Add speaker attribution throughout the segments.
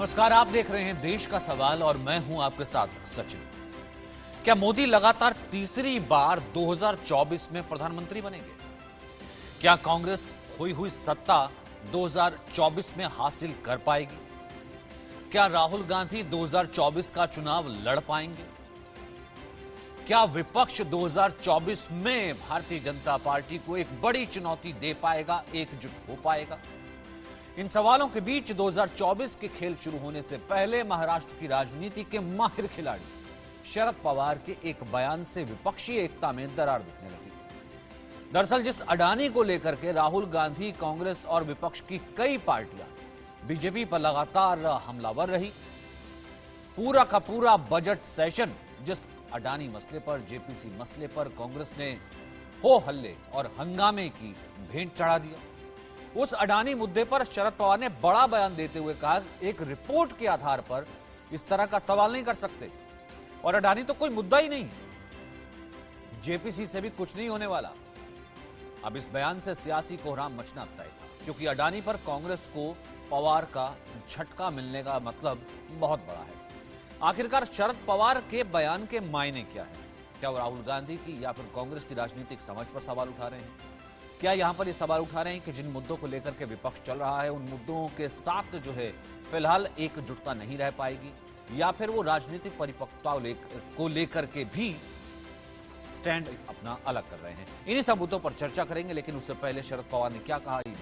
Speaker 1: नमस्कार, आप देख रहे हैं देश का सवाल और मैं हूं आपके साथ सचिन। क्या मोदी लगातार तीसरी बार 2024 में प्रधानमंत्री बनेंगे? क्या कांग्रेस खोई हुई सत्ता 2024 में हासिल कर पाएगी? क्या राहुल गांधी 2024 का चुनाव लड़ पाएंगे? क्या विपक्ष 2024 में भारतीय जनता पार्टी को एक बड़ी चुनौती दे पाएगा, एकजुट हो पाएगा? इन सवालों के बीच 2024 के खेल शुरू होने से पहले महाराष्ट्र की राजनीति के माहिर खिलाड़ी शरद पवार के एक बयान से विपक्षी एकता में दरार दिखने लगी। दरअसल जिस अडानी को लेकर के राहुल गांधी, कांग्रेस और विपक्ष की कई पार्टियां बीजेपी पर लगातार हमलावर रही, पूरा का पूरा बजट सेशन जिस अडानी मसले पर, जेपीसी मसले पर कांग्रेस ने हो हल्ले और हंगामे की भेंट चढ़ा दिया। उस अडानी मुद्दे पर शरद पवार ने बड़ा बयान देते हुए कहा, एक रिपोर्ट के आधार पर इस तरह का सवाल नहीं कर सकते और अडानी तो कोई मुद्दा ही नहीं है, जेपीसी से भी कुछ नहीं होने वाला। अब इस बयान से सियासी कोहराम मचना तय था, क्योंकि अडानी पर कांग्रेस को पवार का झटका मिलने का मतलब बहुत बड़ा है। आखिरकार शरद पवार के बयान के मायने क्या है? क्या वो राहुल गांधी की या फिर कांग्रेस की राजनीतिक समझ पर सवाल उठा रहे हैं? क्या यहां पर ये सवाल उठा रहे हैं कि जिन मुद्दों को लेकर के विपक्ष चल रहा है, उन मुद्दों के साथ जो है फिलहाल एकजुटता नहीं रह पाएगी, या फिर वो राजनीतिक परिपक्वता को लेकर के भी स्टैंड अपना अलग कर रहे हैं? इन्हीं सब मुद्दों पर चर्चा करेंगे, लेकिन उससे पहले शरद पवार ने क्या कहा, ये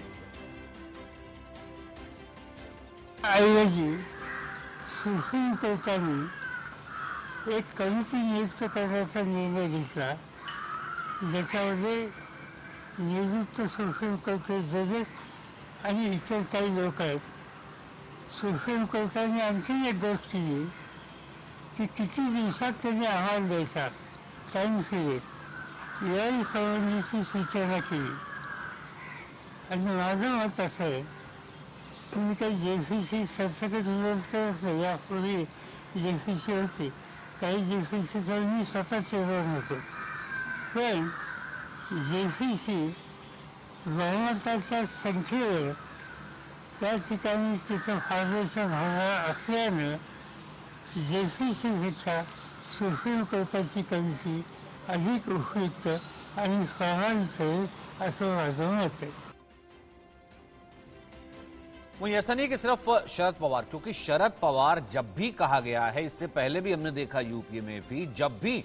Speaker 2: सुप्रीम कोर्टाने एक कमिटी नियुक्त करण्याचा निर्णय घेतला, ज्याच्यामध्ये निवृत्त सुप्रीम कोर्टचे जजेस आणि इतर काही लोक आहेत. सुप्रीम कोर्टाने आणखी एक गोष्ट केली की किती दिवसात त्यांनी अहवाल द्यायचा, टाईम पिरियड, या संबंधीची सूचना केली. आणि माझं मत असं आहे, तुम्ही काही जेपीसी सरसकट विरोध करत नाही. यापूर्वी जेपीसी होती, काही जेपीसी तर मी स्वतः चेअरमन होतो, पण जेपीसी बहुमताच्या संख्येवर त्या ठिकाणी तिचं फाउंडेशन होणार असल्यानं जेपीसीपेक्षा सुप्रीम कोर्टाची कमिटी अधिक उपयुक्त आणि प्रभावित होईल असं माझं मत आहे.
Speaker 1: वहीं ऐसा नहीं कि सिर्फ शरद पवार, क्योंकि शरद पवार जब भी कहा गया है, इससे पहले भी हमने देखा यूपीए में भी, जब भी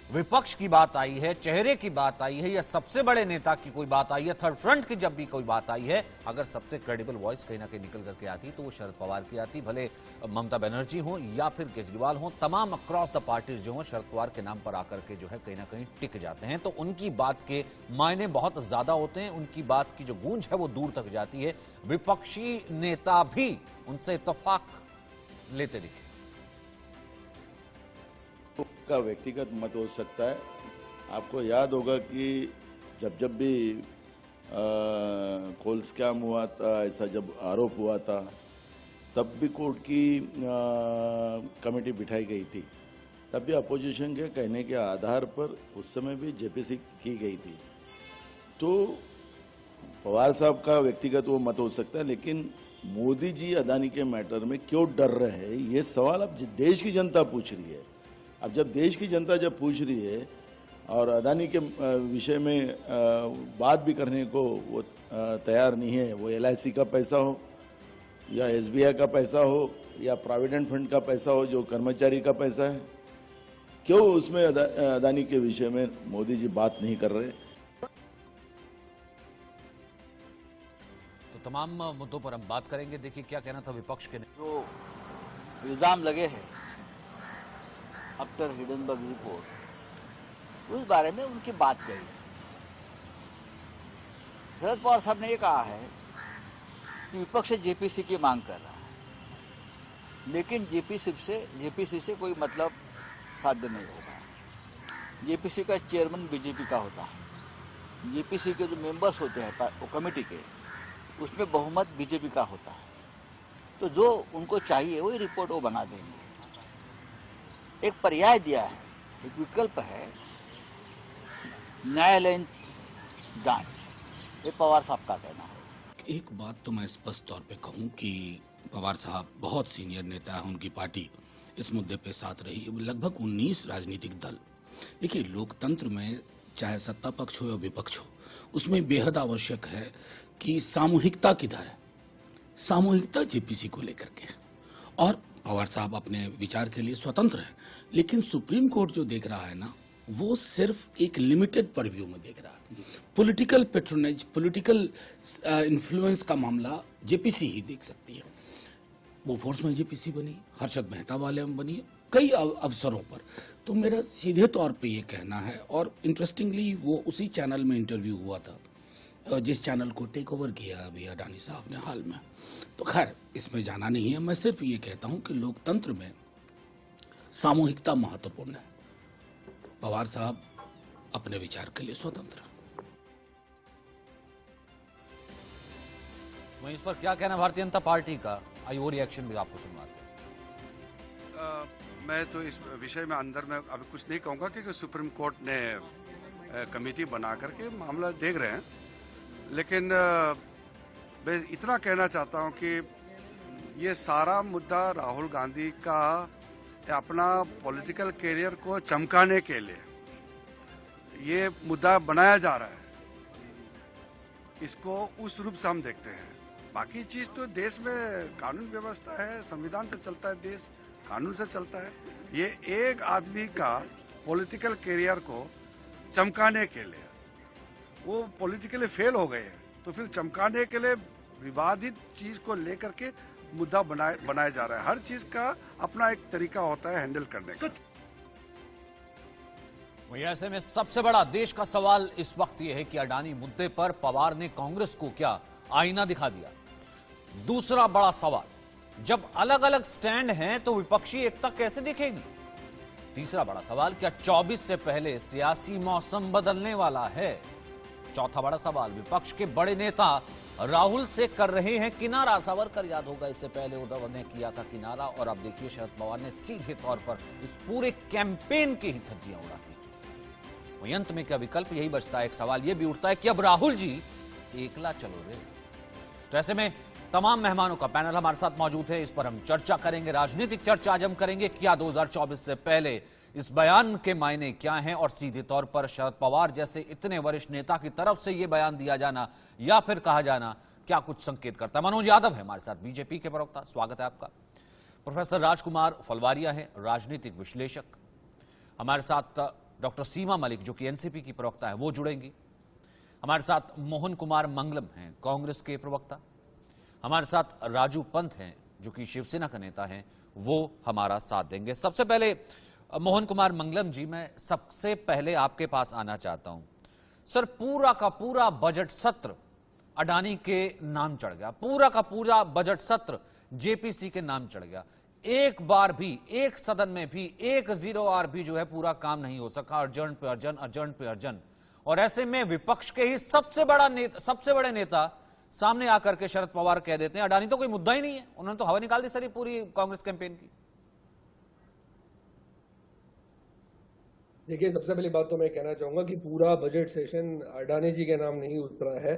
Speaker 1: विपक्ष की बात आई है, चेहरे की बात आई है, या सबसे बड़े नेता की कोई बात आई है, थर्ड फ्रंट की जब भी कोई बात आई है, अगर सबसे क्रेडिबल वॉइस कहीं ना कहीं निकल करके आती तो वो शरद पवार की आती। भले ममता बनर्जी हो या फिर केजरीवाल हो, तमाम अक्रॉस द पार्टीज जो हो शरद पवार के नाम पर आकर के जो है कहीं ना कहीं टिक जाते हैं। तो उनकी बात के मायने बहुत ज्यादा होते हैं, उनकी बात की जो गूंज है वो दूर तक जाती है। विपक्षी नेता भी उनसे इत्तेफाक लेते दिखे।
Speaker 3: का व्यक्तिगत मत हो सकता है। आपको याद होगा कि जब भी कोल स्कैम हुआ था, ऐसा जब आरोप हुआ था, तब भी कोर्ट की कमेटी बिठाई गई थी। तब भी अपोजिशन के कहने के आधार पर उस समय भी जेपीसी की गई थी। तो पवार साहब का व्यक्तिगत वो मत हो सकता है, लेकिन मोदी जी अदानी के मैटर में क्यों डर रहे हैं, ये सवाल अब देश की जनता पूछ रही है। अब जब देश की जनता जब पूछ रही है और अदानी के विषय में बात भी करने को वो तैयार नहीं है, वो LIC का पैसा हो या SBI का पैसा हो या प्रोविडेंट फंड का पैसा हो, जो कर्मचारी का पैसा है, क्यों उसमें अदानी के विषय में मोदी जी बात नहीं कर रहे?
Speaker 1: तो तमाम मुद्दों पर हम बात करेंगे। देखिए क्या कहना था विपक्ष के।
Speaker 4: जो इल्जाम लगे हैं आफ्टर हिडनबर्ग रिपोर्ट, उस बारे में उनकी बात कही। शरद पवार साहब ने ये कहा है कि विपक्ष जेपीसी की मांग कर रहा है, लेकिन जेपीसी से कोई मतलब साध्य नहीं होगा। जेपीसी का चेयरमैन बीजेपी का होता है, जेपीसी के जो मेंबर्स होते हैं वो कमेटी के, उसमें बहुमत बीजेपी का होता है। तो जो उनको चाहिए वही रिपोर्ट वो बना देंगे। एक पर्याय दिया है, एक विकल्प है न्यायालयीन जांच, ये पवार साहब का कहना है।
Speaker 5: एक बात तो मैं स्पष्ट तौर पे कहूं कि पवार साहब बहुत सीनियर नेता है, उनकी पार्टी इस मुद्दे पे साथ रही है। लगभग 19 राजनीतिक दल। देखिए, लोकतंत्र में चाहे सत्ता पक्ष हो या विपक्ष हो, उसमें बेहद आवश्यक है कि सामूहिकता किधर है। सामूहिकता जेपीसी को लेकर के, और पवार साहब अपने विचार के लिए स्वतंत्र हैं, लेकिन सुप्रीम कोर्ट जो देख रहा है ना, वो सिर्फ एक लिमिटेड परव्यू में देख रहा है। पॉलिटिकल पेट्रोनेज, पॉलिटिकल इन्फ्लुएंस का मामला जेपीसी ही देख सकती है। वो फोर्स में जेपीसी बनी, हर्षद मेहता वाले में बनी, कई अवसरों पर। तो मेरा सीधे तौर पे ये कहना है, और इंटरेस्टिंगली वो उसी चैनल में इंटरव्यू हुआ था जिस चैनल को टेक ओवर किया अभी अडानी साहब ने हाल में। तो खैर, इसमें जाना नहीं है। मैं सिर्फ ये कहता हूं कि लोकतंत्र में सामूहिकता महत्वपूर्ण है। पवार साहब अपने विचार के लिए स्वतंत्र।
Speaker 1: वहीं इस पर क्या कहना भारतीय जनता पार्टी का, आई वो रिएक्शन भी आपको सुनवाते हैं।
Speaker 6: मैं तो इस विषय में अंदर में अभी कुछ नहीं कहूँगा, क्योंकि सुप्रीम कोर्ट ने कमेटी बना करके मामला देख रहे हैं। लेकिन मैं इतना कहना चाहता हूँ कि ये सारा मुद्दा राहुल गांधी का अपना पॉलिटिकल कैरियर को चमकाने के लिए ये मुद्दा बनाया जा रहा है। इसको उस रूप से हम देखते हैं। बाकी चीज तो देश में कानून व्यवस्था है, संविधान से चलता है देश, कानून से चलता है। ये एक आदमी का पॉलिटिकल कैरियर को चमकाने के लिए, वो पॉलिटिकली फेल हो गए हैं, तो फिर चमकाने के लिए विवादित चीज को लेकर के मुद्दा बनाया जा रहा है। हर चीज का अपना एक तरीका होता है हैंडल करने का।
Speaker 1: वहीं ऐसे में सबसे बड़ा देश का सवाल इस वक्त यह है कि अडानी मुद्दे पर पवार ने कांग्रेस को क्या आईना दिखा दिया। दूसरा बड़ा सवाल, जब अलग अलग स्टैंड हैं तो विपक्षी एकता कैसे दिखेगी। तीसरा बड़ा सवाल, क्या 24 से पहले सियासी मौसम बदलने वाला है। चौथा बड़ा सवाल, विपक्ष के बड़े नेता राहुल से कर रहे हैं किनारा। सावरकर याद होगा, इससे पहले उद्धव ने किया था किनारा, और अब देखिए शरद पवार ने सीधे तौर पर इस पूरे कैंपेन की ही धज्जियां उड़ा दी। वहीं अंत में क्या विकल्प, यही बचता है। एक सवाल यह भी उठता है कि अब राहुल जी एकला चलो रे। तो ऐसे में तमाम मेहमानों का पैनल हमारे साथ मौजूद है, इस पर हम चर्चा करेंगे। राजनीतिक चर्चा आज हम करेंगे, क्या 2024 से पहले इस बयान के मायने क्या हैं, और सीधे तौर पर शरद पवार जैसे इतने वरिष्ठ नेता की तरफ से यह बयान दिया जाना या फिर कहा जाना क्या कुछ संकेत करता है। मनोज यादव है हमारे साथ, बीजेपी के प्रवक्ता, स्वागत है आपका। प्रोफेसर राजकुमार फलवारिया हैं, राजनीतिक विश्लेषक। हमारे साथ डॉक्टर सीमा मलिक जो कि एनसीपी की प्रवक्ता है, वो जुड़ेंगी। हमारे साथ मोहन कुमार मंगलम हैं, कांग्रेस के प्रवक्ता। हमारे साथ राजू पंत हैं जो कि शिवसेना का नेता हैं, वो हमारा साथ देंगे। सबसे पहले मोहन कुमार मंगलम जी, मैं सबसे पहले आपके पास आना चाहता हूं। सर, पूरा का पूरा बजट सत्र अडानी के नाम चढ़ गया, पूरा का पूरा बजट सत्र जेपीसी के नाम चढ़ गया। एक बार भी, एक सदन में भी, एक 0R भी जो है पूरा काम नहीं हो सका। अर्जन पे अर्जन, अर्जन पे अर्जन। और ऐसे में विपक्ष के ही सबसे बड़े नेता सामने आकर के शरद पवार कह देते हैं अडानी तो कोई मुद्दा ही नहीं है। उन्होंने तो हवा निकाल दी सारी पूरी कांग्रेस कैंपेन की।
Speaker 7: देखिए, सबसे पहली बात तो मैं कहना चाहूंगा कि पूरा बजट सेशन अडानी जी के नाम नहीं उतरा है।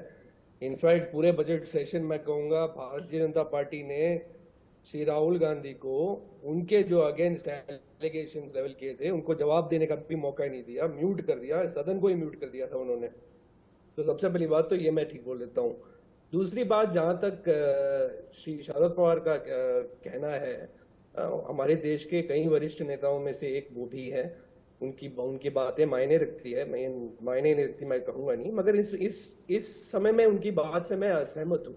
Speaker 7: इनफैक्ट पूरे बजट सेशन मैं कहूंगा भारतीय जनता पार्टी ने श्री राहुल गांधी को उनके जो अगेंस्ट एलिगेशंस लेवल किए थे उनको जवाब देने का भी मौका ही नहीं दिया, म्यूट कर दिया, सदन को ही म्यूट कर दिया था उन्होंने। तो सबसे पहली बात तो ये मैं ठीक बोल देता हूँ। दूसरी बात, जहां तक श्री शरद पवार का कहना है, हमारे देश के कई वरिष्ठ नेताओं में से एक वो भी है। उनकी बातें मायने रखती है, मायने नहीं रखती मैं कहूंगा नहीं, मगर इस समय में उनकी बात से मैं असहमत हूँ।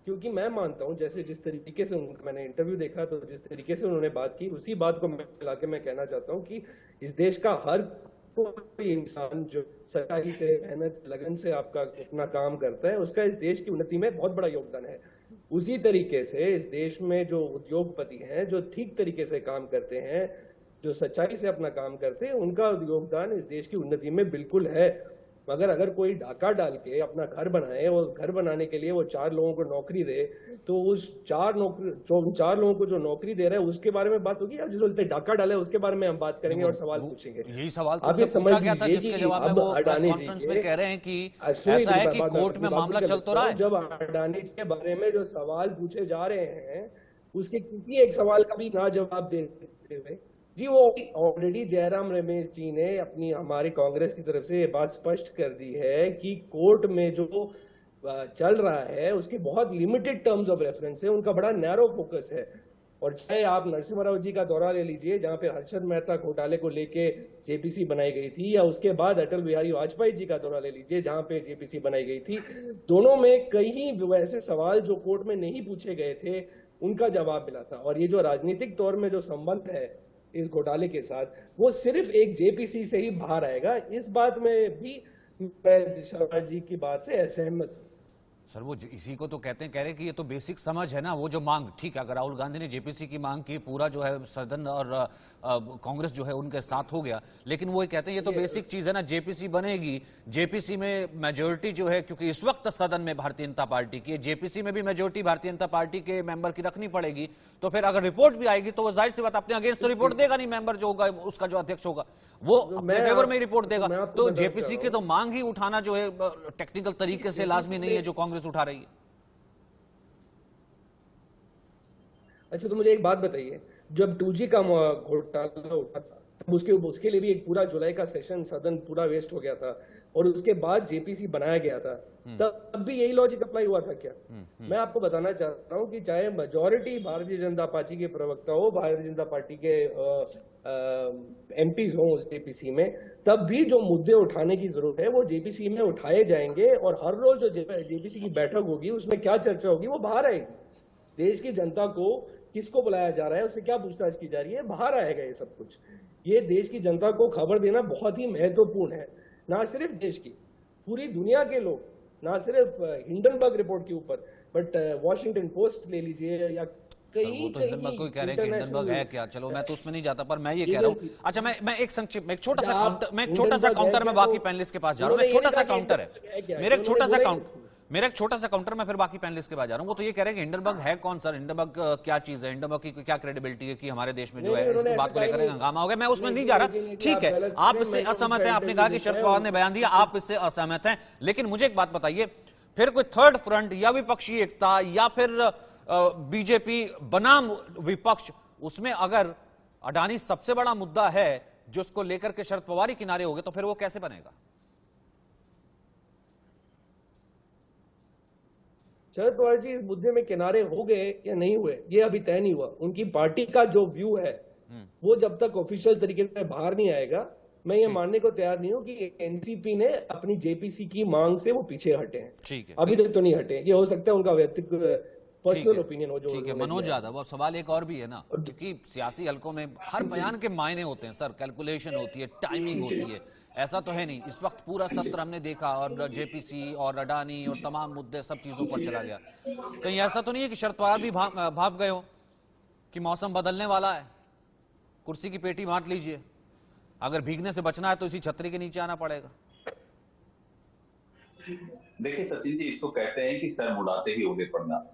Speaker 7: क्योंकि मैं मानता हूं, जैसे जिस तरीके से मैंने इंटरव्यू देखा तो जिस तरीके से उन्होंने बात की, उसी बात को मिला के मैं कहना चाहता हूं कि इस देश का हर कोई इंसान जो सच्चाई से, मेहनत, लगन से अपना काम करता है, उसका इस देश की उन्नति में बहुत बड़ा योगदान है। उसी तरीके से इस देश में जो उद्योगपति हैं, जो ठीक तरीके से काम करते हैं, जो सच्चाई से अपना काम करते हैं, उनका योगदान इस देश की उन्नति में बिल्कुल है। मगर अगर कोई डाका डाल के अपना घर बनाए और घर बनाने के लिए वो 4 लोगों को नौकरी दे, तो उस 4 लोगों को जो नौकरी दे रहा है उसके बारे में बात होगी, या जिसने डाका डाला है उसके बारे में हम बात करेंगे और सवाल पूछेंगे।
Speaker 1: यही सवाल
Speaker 7: आप ये समझ लीजिए कि अब अडानी जी
Speaker 1: में कह रहे हैं कि ऐसा है कि कोर्ट में मामला चल तो रहा है।
Speaker 7: जब अडानी जी के बारे में जो सवाल पूछे जा रहे हैं उसके किसी एक सवाल का भी ना जवाब देते हुए जी, वो ऑलरेडी जयराम रमेश जी ने अपनी हमारी कांग्रेस की तरफ से ये बात स्पष्ट कर दी है कि कोर्ट में जो चल रहा है उसके बहुत लिमिटेड टर्म्स ऑफ रेफरेंस है, उनका बड़ा नैरो फोकस है। और चाहे आप नरसिम्हा राव जी का दौरा ले लीजिए, जहां पे हर्षद मेहता घोटाले को लेके जेपीसी बनाई गई थी, या उसके बाद अटल बिहारी वाजपेयी जी का दौरा ले लीजिए जहां पे जेपीसी बनाई गई थी, दोनों में कई वैसे सवाल जो कोर्ट में नहीं पूछे गए थे उनका जवाब मिला था। और ये जो राजनीतिक तौर में जो संबंध है इस घोटाले के साथ, वो सिर्फ एक जेपीसी से ही बाहर आएगा। इस बात में भी मैं शर्मा जी की बात से असहमत हूं।
Speaker 1: सर वो इसी को तो कहते हैं, कह रहे हैं कि ये तो बेसिक समझ है ना, वो जो मांग ठीक है, अगर राहुल गांधी ने जेपीसी की मांग की, पूरा जो है सदन और कांग्रेस जो है उनके साथ हो गया, लेकिन वो ये कहते हैं ये तो बेसिक चीज है ना, जेपीसी बनेगी, जेपीसी में मेजोरिटी जो है, क्योंकि इस वक्त सदन में भारतीय जनता पार्टी की, जेपीसी में भी मेजोरिटी भारतीय जनता पार्टी के मेंबर की रखनी पड़ेगी, तो फिर अगर रिपोर्ट भी आएगी तो वो जाहिर सी बात अपने अगेंस्ट तो रिपोर्ट देगा नहीं, मेंबर जो होगा उसका जो अध्यक्ष होगा वो अपने फेवर में ही रिपोर्ट देगा। तो जेपीसी की तो मांग ही उठाना जो है टेक्निकल तरीके से लाजमी नहीं है जो कांग्रेस उठा रही है।
Speaker 7: अच्छा, तो मुझे एक बात बताइए, जब 2G का घोटाला उठा था तब उसके लिए भी एक पूरा जुलाई का सेशन सदन पूरा वेस्ट हो गया था, और उसके बाद जेपीसी बनाया गया था, तब भी यही लॉजिक अप्लाई हुआ था क्या? मैं आपको बताना चाहता हूं कि चाहे मेजॉरिटी भारतीय जनता पार्टी के प्रवक्ता हो, भारतीय जनता पार्टी के एमपीज हो उस जेपीसी में, तब भी जो मुद्दे उठाने की जरूरत है वो जेपीसी में उठाए जाएंगे, और हर रोज जो जेपीसी की बैठक होगी उसमें क्या चर्चा होगी वो बाहर आएगी। देश की जनता को किसको बुलाया जा रहा है, उससे क्या पूछताछ की जा रही है, बाहर आएगा ये सब कुछ। ये देश की जनता को खबर देना बहुत ही महत्वपूर्ण है, ना सिर्फ देश की, पूरी दुनिया के लोग, ना सिर्फ हिंडनबर्ग रिपोर्ट के ऊपर, बट वॉशिंगटन पोस्ट ले लीजिए या कहीं
Speaker 1: वो तो हिंडनबर्ग को ही कह रहे हैं कि हिंडनबर्ग है क्या, चलो मैं तो उसमें नहीं जाता, पर मैं ये कह रहा हूँ, अच्छा मैं एक संक्षिप्त में एक छोटा सा काउंटर में बाकी पैनलिस्ट के पास जा रहा हूँ, छोटा सा काउंटर है मेरा, एक छोटा सा काउंटर मैं फिर बाकी पैनलिस्ट के पास जा रहा हूँ। वो तो ये कह रहे हैं कि हिंडनबर्ग है कौन सर, हिंडनबर्ग क्या चीज है, हिंडनबर्ग की क्या क्रेडिबिलिटी है कि हमारे देश में जो है इस बात को लेकर हंगामा हो गया, मैं उसमें नहीं जा रहा, ठीक है आप इससे असहमत हैं, आपने कहा कि शरद पवार ने बयान दिया, आप इससे असहमत हैं, लेकिन मुझे एक बात बताइए, फिर कोई थर्ड फ्रंट या विपक्षी एकता या फिर बीजेपी बनाम विपक्ष, उसमें अगर अडानी सबसे बड़ा मुद्दा है जिसको लेकर के शरद पवार ही किनारे हो गए, तो फिर वो कैसे बनेगा?
Speaker 7: शरद पवार जी इस मुद्दे में किनारे हो गए या नहीं हुए ये अभी तय नहीं हुआ। उनकी पार्टी का जो व्यू है वो जब तक ऑफिशियल तरीके से बाहर नहीं आएगा, मैं ये मानने को तैयार नहीं हूं कि एनसीपी ने अपनी जेपीसी की मांग से वो पीछे हटे हैं।
Speaker 1: ठीक है,
Speaker 7: अभी तक तो नहीं हटे, ये हो सकता है उनका व्यक्तिगत पर्सनल ओपिनियन हो जो।
Speaker 1: ठीक है मनोज यादव, अब सवाल एक और भी है ना, क्योंकि सियासी हलकों में हर बयान के मायने होते हैं सर, कैलकुलेशन होती है, टाइमिंग होती है, ऐसा तो है नहीं इस वक्त पूरा सत्र हमने देखा और जेपीसी और अडानी और तमाम मुद्दे सब चीजों पर चला गया, कहीं ऐसा तो नहीं है कि शरद पवार भी भाग गए हो कि मौसम बदलने वाला है, कुर्सी की पेटी बांट लीजिए, अगर भीगने से बचना है तो इसी छतरी के नीचे आना पड़ेगा।
Speaker 8: देखिए सचिन जी, इसको कहते हैं कि सर मुड़ाते ही ओले पड़ना,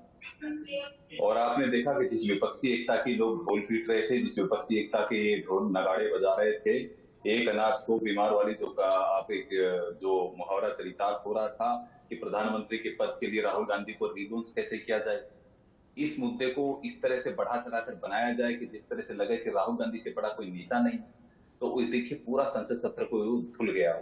Speaker 8: और आपने देखा कि जिस विपक्षी एकता की लोग ढोल पीट रहे थे, जिस विपक्षी एकता के ढोल नगाड़े बजा रहे थे, एक अनाज को बीमार वाली जो मुहावरा चरितार्थ हो रहा था कि प्रधानमंत्री के पद के लिए राहुल गांधी को रिलॉन्च कैसे किया जाए, इस मुद्दे को इस तरह से बढ़ा चढ़ाकर बनाया जाए कि जिस तरह से लगे कि राहुल गांधी से बड़ा कोई नेता नहीं, तो देखिए पूरा संसद सत्र को भूल गया।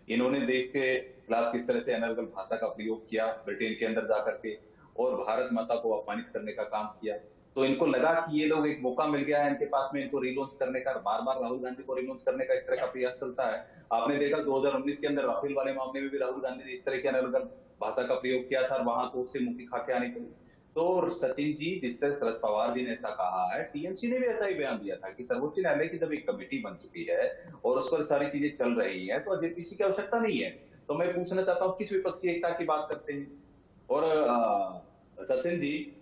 Speaker 8: इन्होंने देश के खिलाफ किस तरह से अनर्गल भाषा का प्रयोग किया ब्रिटेन के अंदर जाकर के, और भारत माता को अपमानित करने का काम किया, तो इनको लगा कि ये लोग एक मौका मिल गया है इनके पास में इनको रिलॉन्च करने का, बार बार राहुल गांधी को रिलॉन्च करने का इस तरह का प्रयास चलता है। आपने देखा 2019 के अंदर राफेल वाले मामले में भी राहुल गांधी ने इस तरह की अनर्गल भाषा का प्रयोग किया था, और वहां को उससे मुक्ति खा के आने के लिए। तो सचिन जी, जिस तरह शरद पवार जी ने ऐसा कहा है, टीएमसी ने भी ऐसा ही बयान दिया था कि सर्वोच्च न्यायालय की जब एक कमेटी बन चुकी है और उस पर सारी चीजें चल रही है तो जेपीसी की आवश्यकता नहीं है। तो मैं पूछना चाहता हूँ किस विपक्षी एकता की बात करते हैं? और सचिन जी,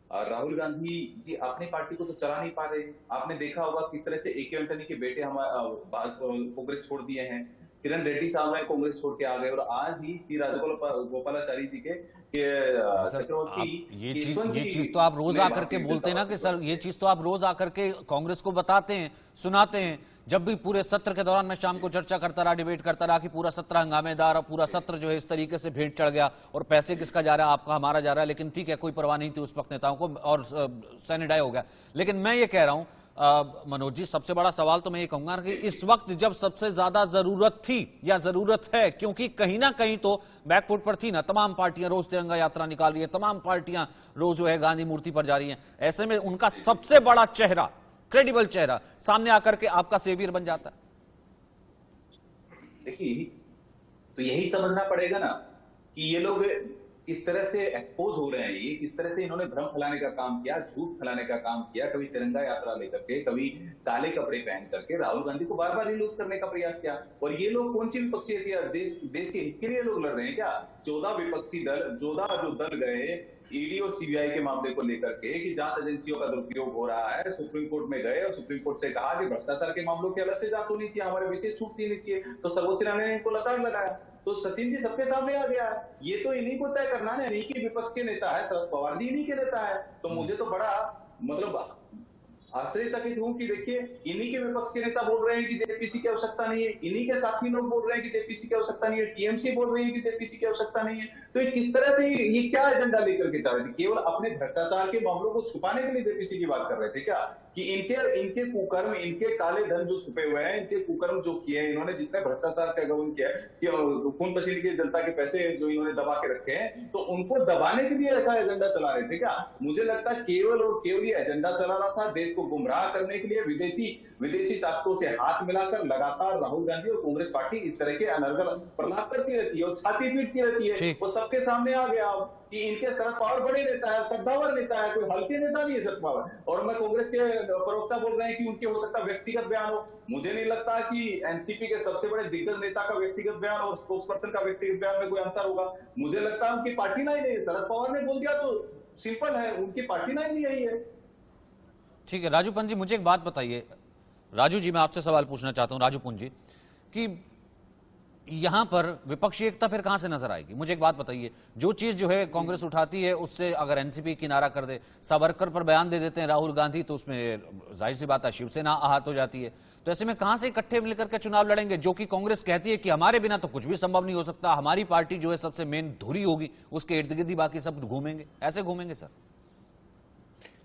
Speaker 8: राहुल गांधी जी अपनी पार्टी को तो चला नहीं पा रहे। आपने देखा होगा किस तरह से एके एंटनी के बेटे हमारे कांग्रेस छोड़ दिए हैं, किरण रेड्डी साहब हैं कांग्रेस छोड़ के आ गए, और आज ही श्री गोपालाचारी जी के
Speaker 1: सर,
Speaker 8: चक्रवर्ती
Speaker 1: ये चीज तो आप रोज आकर के बोलते हैं ना कि सर, ये चीज तो आप रोज आकर के कांग्रेस को बताते हैं, सुनाते हैं। जब भी पूरे सत्र के दौरान मैं शाम को चर्चा करता रहा, डिबेट करता रहा कि पूरा सत्र हंगामेदार और पूरा सत्र जो है इस तरीके से भेंट चढ़ गया और पैसे किसका जा रहा है, आपका हमारा जा रहा है, लेकिन ठीक है, कोई परवाह नहीं थी उस वक्त नेताओं को और सैनिटाई हो गया। लेकिन मैं ये कह रहा हूं मनोज जी, सबसे बड़ा सवाल तो मैं ये कहूंगा कि इस वक्त जब सबसे ज्यादा जरूरत थी या जरूरत है, क्योंकि कहीं ना कहीं तो बैकफुट पर थी ना, तमाम पार्टियां रोज तिरंगा यात्रा निकाल रही है, तमाम पार्टियां रोज जो है गांधी मूर्ति पर जा रही हैं, ऐसे में उनका सबसे बड़ा चेहरा, क्रेडिबल चेहरा सामने आकर के आपका सेवियर बन जाता है।
Speaker 8: देखिए, तो यही समझना पड़ेगा ना कि ये लोग किस तरह से एक्सपोज हो रहे हैं, ये किस तरह से इन्होंने भ्रम फैलाने का काम किया, झूठ फैलाने का काम किया, कभी तिरंगा यात्रा लेकर के, कभी काले कपड़े पहन करके राहुल गांधी को बार बार रिलूज करने का प्रयास किया। और ये लोग कौन सी विपक्षी थी, देश के हित के लिए लोग लड़ रहे हैं क्या? 14 विपक्षी दल, 14 जो दल गए ईडी और सीबीआई के मामले को लेकर के कि जांच एजेंसियों का दुरुपयोग हो रहा है, सुप्रीम कोर्ट में गए और सुप्रीम कोर्ट से कहा कि भ्रष्टाचार के मामलों की अलग से जांच होनी चाहिए, हमारे विशेष छूट देनी चाहिए, तो सर्वोच्च न्यायालय ने इनको लताड़ लगाया। तो सचिन जी सबके सामने आ गया है, ये तो इन्हीं को तय करना है, इन्हीं के विपक्ष के नेता है, शरद पवार जी इन्हीं के नेता है। तो मुझे तो बड़ा मतलब आश्चर्यचकित हूं कि देखिए, इन्हीं के विपक्ष के नेता बोल रहे हैं कि जेपीसी की आवश्यकता नहीं है, इन्हीं के साथी लोग बोल रहे हैं कि जेपीसी की आवश्यकता नहीं है, टीएमसी बोल रही है कि जेपीसी की आवश्यकता नहीं है। तो ये किस तरह से, ये क्या एजेंडा लेकर के जा रहे थे? केवल अपने भ्रष्टाचार के मामलों को छुपाने के लिए जेपीसी की बात कर रहे थे क्या? कि इनके कुकर्म, इनके काले धन जो छुपे हुए हैं, इनके कुकर्म जो किए हैं इन्होंने, जितने भ्रष्टाचार का गबन किया है, कि खून पसीने की जनता के पैसे जो इन्होंने दबा के रखे हैं, तो उनको दबाने के लिए ऐसा एजेंडा चला रहे थे क्या? मुझे लगता है केवल और केवल ये एजेंडा चला रहा था देश को गुमराह करने के लिए, विदेशी ताकतों से हाथ मिलाकर लगातार राहुल गांधी और कांग्रेस पार्टी इस तरह के अनर्गल प्रलाप करती रहती है और छाती पीटती रहती है। वो सबके सामने आ गया कि इनके शरद पवार बड़े नेता है, कद्दावर नेता है, कोई हल्के नेता नहीं है शरद पवार। और मैं कांग्रेस के प्रवक्ता बोल रहे हैं कि उनके हो सकता व्यक्तिगत बयान हो, मुझे नहीं लगता कि एनसीपी के सबसे बड़े दिग्गज नेता का व्यक्तिगत बयान और स्पोक्स पर्सन का व्यक्तिगत बयान में कोई अंतर होगा। मुझे लगता है उनकी पार्टी ना ही नहीं है, शरद पवार ने बोल दिया तो सिंपल है, उनकी पार्टी ना ही नहीं यही है।
Speaker 1: ठीक है राजू पंत जी, मुझे एक बात बताइए, राजू जी मैं आपसे सवाल पूछना चाहता हूं, राजू पुंज जी, कि यहां पर विपक्षी एकता फिर कहां से नजर आएगी? मुझे एक बात बताइए, जो चीज जो है कांग्रेस उठाती है उससे अगर एनसीपी किनारा कर दे, सावरकर पर बयान दे देते हैं राहुल गांधी, तो उसमें जाहिर सी बात है शिवसेना आहत हो जाती है। तो ऐसे में कहां से इकट्ठे मिलकर के चुनाव लड़ेंगे? जो कि कांग्रेस कहती है कि हमारे बिना तो कुछ भी संभव नहीं हो सकता, हमारी पार्टी जो है सबसे मेन धुरी होगी, उसके इर्द गिर्द ही बाकी सब घूमेंगे, ऐसे घूमेंगे सर?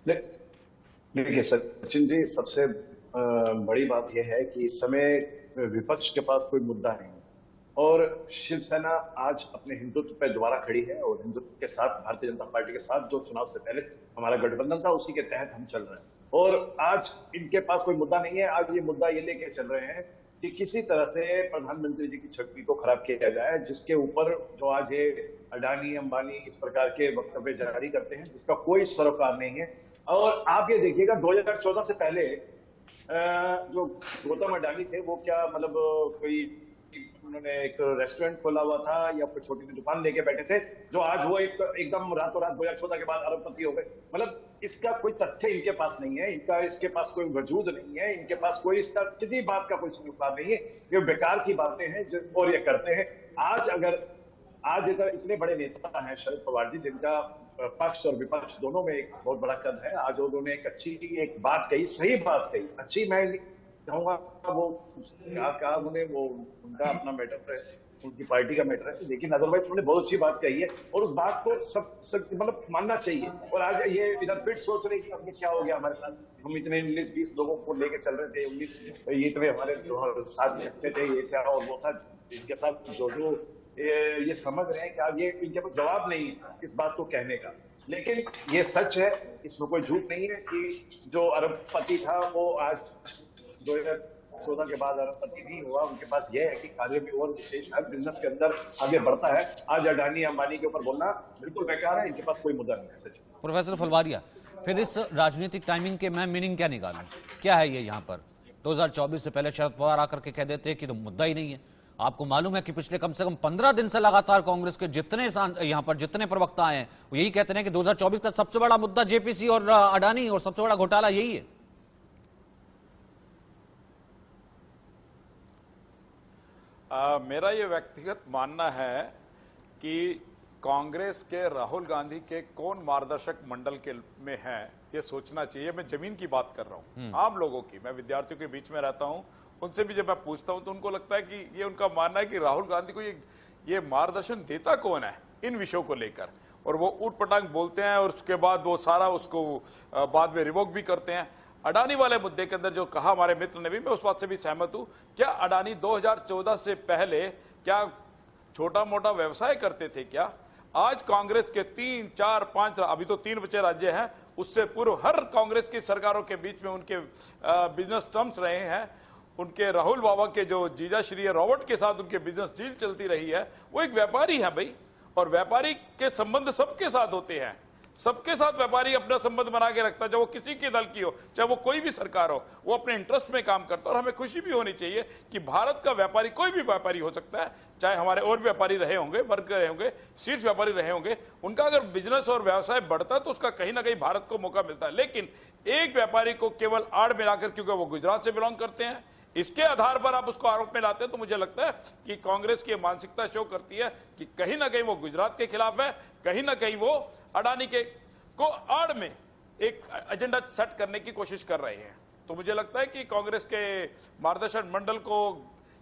Speaker 9: देखिए सचिन जी, सबसे बड़ी बात यह है कि इस समय विपक्ष के पास कोई मुद्दा नहीं और शिवसेना आज अपने हिंदुत्व पर दोबारा खड़ी है और हिंदुत्व के साथ भारतीय जनता पार्टी के साथ जो चुनाव से पहले हमारा गठबंधन था उसी के तहत हम चल रहे हैं। और आज इनके पास कोई मुद्दा नहीं है, आज ये मुद्दा ये लेके चल रहे हैं कि किसी तरह से प्रधानमंत्री जी की छवि को खराब किया जाए, जिसके ऊपर जो आज ये अडानी अंबानी इस प्रकार के वक्तव्य जारी करते हैं जिसका कोई सरोकार नहीं है। और आप ये देखिएगा 2014 से पहले जो गौतम अडानी थे वो क्या मतलब कोई उन्होंने एक रेस्टोरेंट खोला हुआ था या कोई छोटी सी दुकान लेके बैठे थे, जो आज वो एकदम रातों रात 2014 के बाद अरबपति हो गए। मतलब इसका कोई तथ्य इनके पास नहीं है, इनका इसके पास कोई वजूद नहीं है, इनके पास कोई इसका किसी बात का कोई सरोकार नहीं है, ये बेकार की बातें हैं और ये करते हैं। आज इतने बड़े नेता हैं शरद पवार जी, जिनका पक्ष और विपक्ष दोनों में एक बहुत बड़ा कद है। आज उन्होंने एक अच्छी एक बात कही, सही बात कही, अच्छी मैं कहूंगा वो कहा उन्होंने, वो उनका अपना मैटर है, उनकी पार्टी का मैटर है, लेकिन अदरवाइज उन्होंने बहुत अच्छी बात कही है और उस बात को सब मतलब मानना चाहिए। और आज ये इधर फिर सोच रहे कि अब क्या हो गया हमारे साथ, हम इतने 19-20 लोगों को लेके चल रहे थे, 19 ये इतने हमारे साथ में थे, ये था और वो था, इनके साथ जो ये समझ रहे हैं कि आज ये इनके पास जवाब नहीं है इस बात को कहने का। लेकिन ये सच है, इसमें कोई झूठ नहीं है कि जो अरबपति था वो आज 2014 के बाद अरबपति नहीं हुआ। उनके पास यह है कि कार्य में और विशेष हर बिजनेस के अंदर आगे बढ़ता है। आज अडानी अंबानी के ऊपर बोलना बिल्कुल बेकार है, इनके पास कोई मुद्दा नहीं है। सच
Speaker 1: प्रोफेसर फुलवारिया, फिर इस राजनीतिक टाइमिंग के मैं मीनिंग क्या निकालूं? क्या है ये यहाँ पर 2024 से पहले शरद पवार आकर के कह देते हैं कि तो मुद्दा ही नहीं है। आपको मालूम है कि पिछले कम से कम 15 दिन से लगातार कांग्रेस के यहाँ पर जितने प्रवक्ता आए हैं वो यही कहते हैं कि 2024 का सबसे बड़ा मुद्दा जेपीसी और अडानी और सबसे बड़ा घोटाला यही है।
Speaker 10: मेरा ये व्यक्तिगत मानना है कि कांग्रेस के राहुल गांधी के कौन मार्गदर्शक मंडल के में है ये सोचना चाहिए। मैं जमीन की बात कर रहा हूँ, आम लोगों की। मैं विद्यार्थियों के बीच में रहता हूँ, उनसे भी जब मैं पूछता हूँ तो उनको लगता है कि ये उनका मानना है कि राहुल गांधी को ये मार्गदर्शन देता कौन है इन विषयों को लेकर, और वो ऊट पटांग बोलते हैं और उसके बाद वो सारा उसको बाद में रिवोक भी करते हैं। अडानी वाले मुद्दे के अंदर जो कहा हमारे मित्र ने भी, मैं उस बात से भी सहमत हूं। क्या अडानी 2014 से पहले क्या छोटा मोटा व्यवसाय करते थे क्या? आज कांग्रेस के 3, 4, 5 अभी तो 3 बचे राज्य हैं, उससे पूर्व हर कांग्रेस की सरकारों के बीच में उनके बिजनेस टर्म्स रहे हैं। उनके राहुल बाबा के जो जीजा श्री रॉबर्ट के साथ उनके बिजनेस डील चलती रही है। वो एक व्यापारी है भाई, और व्यापारी के संबंध सबके साथ होते हैं। सबके साथ व्यापारी अपना संबंध बना के रखता है, चाहे वो किसी के दल की हो, चाहे वो कोई भी सरकार हो, वो अपने इंटरेस्ट में काम करता है। और हमें खुशी भी होनी चाहिए कि भारत का व्यापारी कोई भी व्यापारी हो सकता है, चाहे हमारे और व्यापारी रहे होंगे, वर्ग रहे होंगे, शीर्ष व्यापारी रहे होंगे, उनका अगर बिजनेस और व्यवसाय बढ़ता है तो उसका कहीं ना कहीं भारत को मौका मिलता है। लेकिन एक व्यापारी को केवल आड़ में लाकर, क्योंकि वो गुजरात से बिलोंग करते हैं, इसके आधार पर आप उसको आरोप में लाते हैं, तो मुझे लगता है कि कांग्रेस की मानसिकता शो करती है कि कहीं ना कहीं वो गुजरात के खिलाफ है, कहीं ना कहीं वो अडानी के को आड़ में एक एजेंडा सेट करने की कोशिश कर रहे हैं। तो मुझे लगता है कि कांग्रेस के मार्गदर्शन मंडल को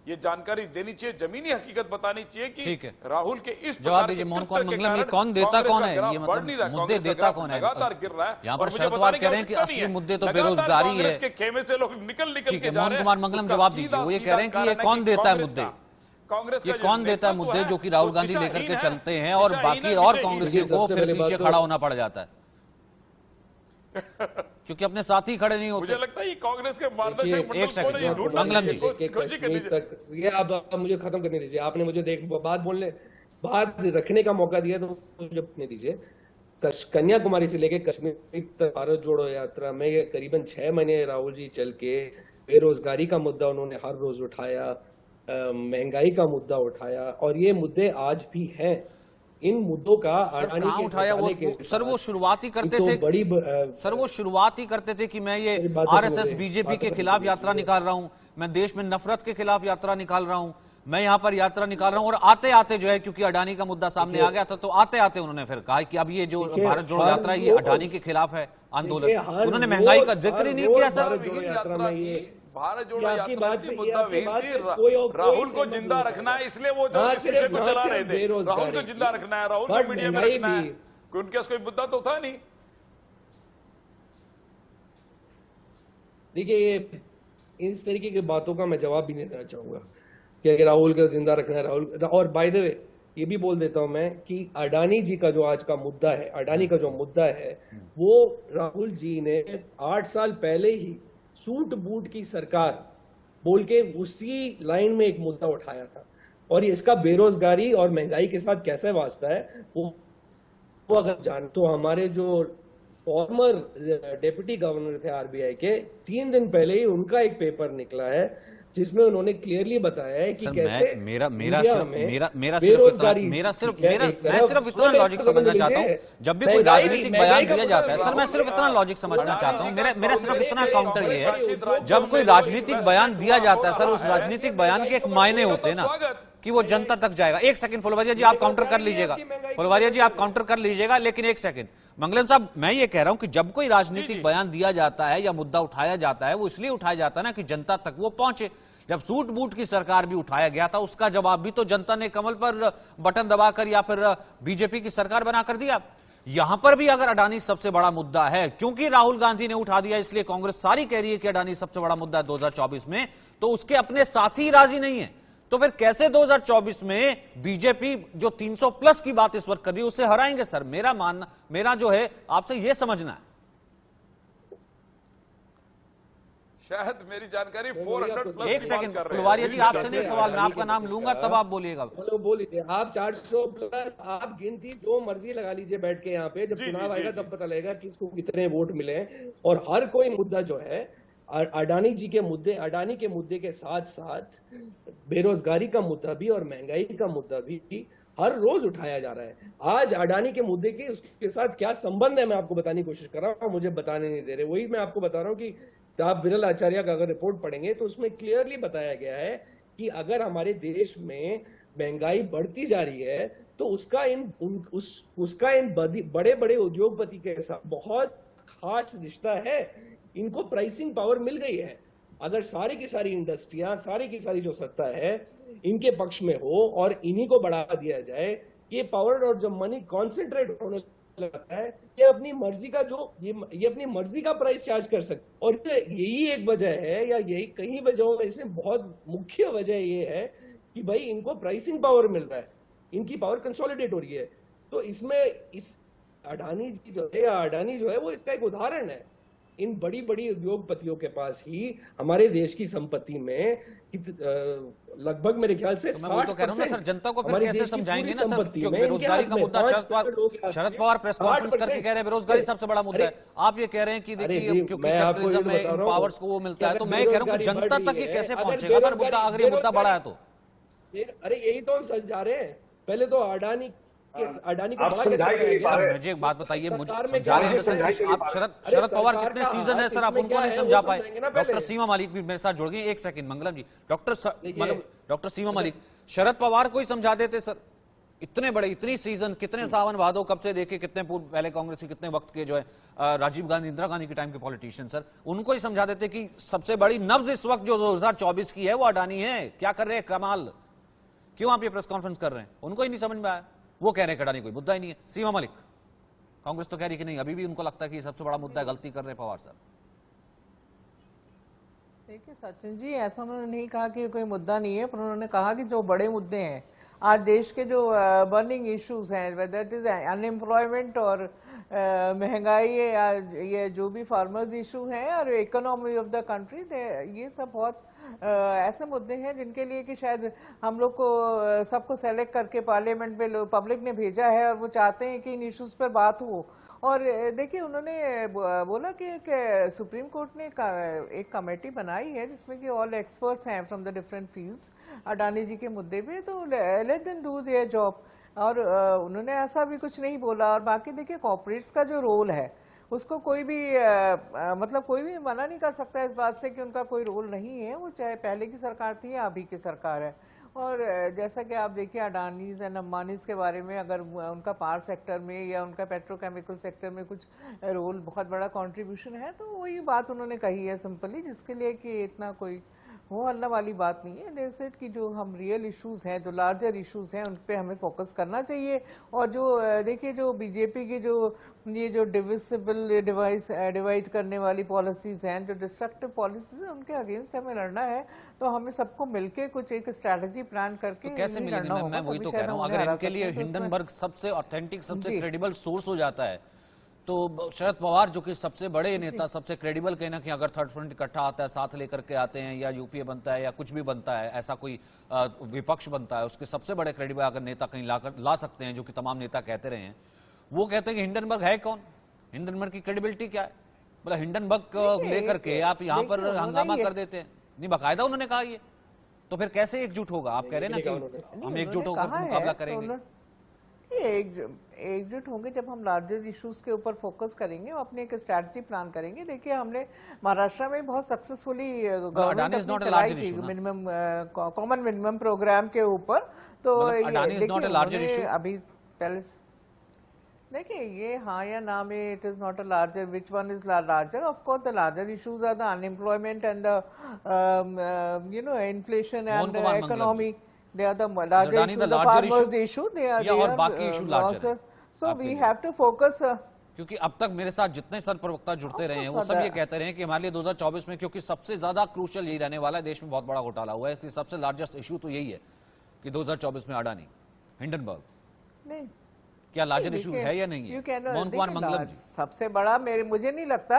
Speaker 10: ये जानकारी देनी चाहिए, जमीनी हकीकत बतानी चाहिए कि राहुल के इस
Speaker 1: जवाब दीजिए मोहन कुमार मंगलम, ये कौन देता कौन है, ये मतलब मुद्दे देता कौन है?
Speaker 10: लगातार गिर रहा है।
Speaker 1: यहाँ पर शरद पवार कह रहे हैं कि असली मुद्दे तो बेरोजगारी है।
Speaker 10: के खेमे से लोग निकल के जा रहे हैं।
Speaker 1: मोहन कुमार मंगलम जवाब दीजिए, वो ये कह रहे हैं कि ये कौन देता है मुद्दे,
Speaker 10: कांग्रेस
Speaker 1: ये कौन देता है मुद्दे जो कि राहुल गांधी लेकर के चलते हैं और बाकी और कांग्रेसियों को फिर पीछे खड़ा होना पड़ जाता है क्योंकि अपने साथ ही खड़े नहीं होते।
Speaker 10: मुझे लगता है ये कांग्रेस के मार्गदर्शक
Speaker 1: मंगलम जी,
Speaker 7: ये आप मुझे खत्म करने दीजिए। आपने मुझे बात रखने का मौका दिया तो मुझे अपने दीजिए। कन्याकुमारी से लेके कश्मीर तक भारत जोड़ो यात्रा में करीबन 6 महीने राहुल जी चल के बेरोजगारी का मुद्दा उन्होंने हर रोज उठाया, महंगाई का मुद्दा उठाया, और ये मुद्दे आज भी हैं। इन मुद्दों का अडानी के
Speaker 1: उठाया सर वो शुरुआत ही करते थे, सर वो शुरुआत ही करते थे कि मैं ये आरएसएस बीजेपी के खिलाफ यात्रा निकाल रहा हूं, मैं देश में नफरत के खिलाफ यात्रा निकाल रहा हूं, मैं यहाँ पर यात्रा निकाल रहा हूं। और आते आते जो है, क्योंकि अडानी का मुद्दा सामने आ गया था, तो आते आते उन्होंने फिर कहा कि अब ये जो भारत जोड़ो यात्रा है ये अडानी के खिलाफ है आंदोलन। उन्होंने महंगाई का जिक्र ही नहीं किया सर।
Speaker 10: भारत जोड़ो यात्रा की मुद्दा राहुल को जिंदा रखना है, इसलिए वो जो विषय को चला रहे थे, राहुल को जिंदा रखना है, राहुल को मीडिया में रखना है, उनके पास कोई मुद्दा तो था नहीं।
Speaker 7: देखिए, ये इस तरीके की बातों का मैं जवाब भी नहीं देना चाहूंगा कि राहुल को जिंदा रखना है, राहुल। और बाय द वे ये भी बोल देता हूं मैं कि अडानी जी का जो आज का मुद्दा है, अडानी का जो मुद्दा है, वो राहुल जी ने 8 साल पहले ही सूट बूट की सरकार बोल के उसी लाइन में एक मुद्दा उठाया था। और इसका बेरोजगारी और महंगाई के साथ कैसे वास्ता है वो अगर जान तो हमारे जो फॉर्मर डेप्यूटी गवर्नर थे आरबीआई के, 3 दिन पहले ही उनका एक पेपर निकला है जिसमें उन्होंने क्लियरली बताया है कि कैसे
Speaker 1: मैं सिर्फ इतना लॉजिक समझना चाहता हूँ, जब भी कोई राजनीतिक बयान दिया जाता है, सर मैं सिर्फ इतना लॉजिक समझना चाहता हूँ, मेरा सिर्फ इतना काउंटर ये है, जब कोई राजनीतिक बयान दिया जाता है सर, उस राजनीतिक बयान के एक मायने होते हैं ना कि वो जनता तक जाएगा। एक सेकंड फुलवारिया जी आप काउंटर कर लीजिएगा, फुलवारिया जी आप काउंटर कर लीजिएगा, लेकिन एक सेकंड मंगलम साहब, मैं ये कह रहा हूं कि जब कोई राजनीतिक बयान दिया जाता है या मुद्दा उठाया जाता है, वो इसलिए उठाया जाता है ना कि जनता तक वो पहुंचे। जब सूट बूट की सरकार भी उठाया गया था, उसका जवाब भी तो जनता ने कमल पर बटन दबाकर या फिर बीजेपी की सरकार बनाकर दिया। यहां पर भी अगर अडानी सबसे बड़ा मुद्दा है, क्योंकि राहुल गांधी ने उठा दिया इसलिए कांग्रेस सारी कह रही है कि अडानी सबसे बड़ा मुद्दा है 2024 में, तो उसके अपने साथी राजी नहीं है, तो फिर कैसे 2024 में बीजेपी जो 300 प्लस की बात इस वक्त कर रही है उससे हराएंगे? सर मेरा जो है आपसे यह समझना है।
Speaker 10: शायद मेरी जानकारी 400 प्लस।
Speaker 1: एक सेकंड फुलवारिया जी, आपसे नहीं सवाल, मैं आपका नाम लूंगा तब आप बोलिएगा।
Speaker 7: बोल लीजिए आप 400 प्लस, आप गिनती जो मर्जी लगा लीजिए बैठ के यहाँ पे, जब चुनाव आएगा तब पता लगेगा किसको कितने वोट मिले। और हर कोई मुद्दा जो है अडानी के मुद्दे के साथ साथ बेरोजगारी का मुद्दा भी और महंगाई का मुद्दा भी हर रोज उठाया जा रहा है। आज अडानी के मुद्दे के उसके साथ क्या संबंध है मैं आपको बताने की कोशिश कर रहा हूं, मुझे बताने नहीं दे रहे। वही मैं आपको बता रहा हूं कि आप विरल आचार्य का अगर रिपोर्ट पढ़ेंगे तो उसमें क्लियरली बताया गया है कि अगर हमारे देश में महंगाई बढ़ती जा रही है तो उसका इन बड़े बड़े उद्योगपति के साथ बहुत खास रिश्ता है। इनको प्राइसिंग पावर मिल गई है। अगर सारी की सारी इंडस्ट्रियां, सारी की सारी जो सत्ता है इनके पक्ष में हो और इन्हीं को बढ़ा दिया जाए, ये पावर और जो मनी कॉन्सेंट्रेट होने लगता है, ये अपनी मर्जी का ये अपनी मर्जी का प्राइस चार्ज कर सकते। और यही एक वजह है, या यही कई वजहों में से बहुत मुख्य वजह ये है कि भाई इनको प्राइसिंग पावर मिल रहा है, इनकी पावर कंसोलिडेट हो रही है। तो इसमें इस अडानी जो है वो इसका एक उदाहरण है। इन बड़ी बड़ी उद्योगपतियों के पास ही हमारे देश की संपत्ति में लगभग मेरे ख्याल से 60%
Speaker 1: सर, जनता को फिर कैसे समझाएंगे ना सर, क्योंकि बेरोजगारी का मुद्दा शरद पवार प्रेस कॉन्फ्रेंस करके कह रहे हैं बेरोजगारी सबसे बड़ा मुद्दा है। आप ये कह रहे हैं कि देखिए क्योंकि कैपिटलिज्म में इन पावर्स को वो मिलता है, तो मैं कह रहा हूँ जनता तक ये कैसे पहुंचेगा अगर मुद्दा अगर मुद्दा बड़ा है तो?
Speaker 7: अरे यही तो हम समझा रहे हैं। पहले तो अडानी को
Speaker 1: मुझे एक बात बताइए, मुझे समझा रहे हैं आप शरद पवार कितने सीजन है सर, आप उनको नहीं समझा पाए। डॉक्टर सीमा मलिक भी मेरे साथ जुड़ गई, एक सेकंड मंगलम जी। डॉक्टर सीमा मलिक, शरद पवार को ही समझा देते सर, इतने बड़े, इतनी सीजन, कितने सावन भादो कब से देखे, कितने पूर्व पहले कांग्रेस के कितने वक्त के जो है राजीव गांधी, इंदिरा गांधी के टाइम के पॉलिटिशियन सर, उनको ही समझा देते कि सबसे बड़ी नब्ज इस वक्त जो 2024 की है वो अडानी है। क्या कर रहे हैं कमाल, क्यों आप ये प्रेस कॉन्फ्रेंस कर रहे हैं? उनको ही नहीं समझ में आया, वो कह रहे हैं अडानी कोई मुद्दा ही नहीं है। सीमा मलिक, कांग्रेस तो कह रही कि नहीं, अभी भी उनको लगता है कि सबसे बड़ा मुद्दा है, गलती कर रहे हैं पवार साहब।
Speaker 11: देखिए सचिन जी, ऐसा उन्होंने नहीं कहा कि कोई मुद्दा नहीं है, पर उन्होंने कहा कि जो बड़े मुद्दे हैं आज देश के, जो बर्निंग इश्यूज हैं, वेदर इट इज अनएम्प्लॉयमेंट और महंगाई, ये जो भी फार्मर्स इशू हैं और इकोनॉमी ऑफ द कंट्री, ये सब बहुत ऐसे मुद्दे हैं जिनके लिए कि शायद हम लोग को सबको सेलेक्ट करके पार्लियामेंट में पब्लिक ने भेजा है और वो चाहते हैं कि इन इश्यूज पर बात हो। और देखिए उन्होंने बोला कि सुप्रीम कोर्ट ने एक कमेटी बनाई है जिसमें कि ऑल एक्सपर्ट्स हैं from the different fields Adani ji के मुद्दे पे, तो let them do their job. और उन्होंने ऐसा भी कुछ नहीं बोला। और बाकी देखिए कॉर्पोरेट्स का जो रोल है उसको कोई भी मतलब कोई भी मना नहीं कर सकता इस बात से कि उनका कोई रोल नहीं है, वो चाहे पहले की सरकार थी या अभी की सरकार है। और जैसा कि आप देखिए अडानीज एंड अंबानीज के बारे में, अगर उनका पावर सेक्टर में या उनका पेट्रोकेमिकल सेक्टर में कुछ रोल, बहुत बड़ा कंट्रीब्यूशन है, तो वही बात उन्होंने कही है सिंपली, जिसके लिए कि इतना कोई वो हल्ला वाली बात नहीं है। दे सेड कि जो हम रियल इश्यूज हैं, जो लार्जर इश्यूज हैं, उन पे हमें फोकस करना चाहिए। और जो देखिए जो बीजेपी की जो ये जो डिविजिबल डिवाइड करने वाली पॉलिसीज हैं, जो डिस्ट्रक्टिव पॉलिसीज हैं, उनके अगेंस्ट हमें लड़ना है। तो हमें सबको मिलके कुछ एक स्ट्रैटेजी प्लान करके
Speaker 1: तो कैसे मिलेंगे? मैं वही तो कह रहा हूँ, अगर इनके लिए हिंडनबर्ग सबसे ऑथेंटिक, सबसे क्रेडिबल सोर्स हो जाता है, तो शरद पवार जो कि सबसे बड़े नेता, सबसे क्रेडिबल, कहना कि अगर थर्ड फ्रंट इकट्ठा आता है, साथ लेकर के आते हैं, या यूपीए बनता है या कुछ भी बनता है, ऐसा कोई विपक्ष बनता है, उसके सबसे बड़े क्रेडिबल अगर नेता कहीं ला सकते हैं, जो कि तमाम नेता कहते रहे हैं, वो कहते हैं कि हिंडनबर्ग है कौन, हिंडनबर्ग की क्रेडिबिलिटी क्या है? बोला हिंडनबर्ग लेकर के आप यहाँ पर हंगामा कर देते हैं, नहीं बाकायदा उन्होंने कहा ये, तो फिर कैसे एकजुट होगा? आप कह रहे हैं ना कि हम एकजुट होकर मुकाबला करेंगे।
Speaker 11: एकजुट होंगे जब हम लार्जर इश्यूज के ऊपर फोकस करेंगे और अपने एक स्ट्रैटेजी प्लान करेंगे। देखिए हमने महाराष्ट्र में बहुत सक्सेसफुली गवर्नमेंट चलाई थी मिनिमम कॉमन मिनिमम प्रोग्राम के ऊपर। तो अभी पहले देखिए ये हाँ या ना में it is not a larger, which one is larger? Of course the larger issues are the unemployment and the you know inflation and economy. They are the larger issue, the farmers issue. They are
Speaker 1: और बाकी issue larger है.
Speaker 11: So we have to focus.
Speaker 1: क्योंकि अब तक मेरे साथ जितने sir प्रवक्ता जुड़ते रहे हैं वो सब ये कहते रहे हैं कि हमारे लिए 2024 में, क्योंकि सबसे ज्यादा क्रूशियल यही रहने वाला है, देश में बहुत बड़ा घोटाला हुआ है, सबसे लार्जेस्ट इशू तो यही है कि 2024 में अडानी, हिंडनबर्ग.
Speaker 11: नहीं
Speaker 1: क्या लार्जर इशू है या नहीं है? मोहन कुमार मंगलम जी,
Speaker 11: सबसे बड़ा मुझे नहीं लगता,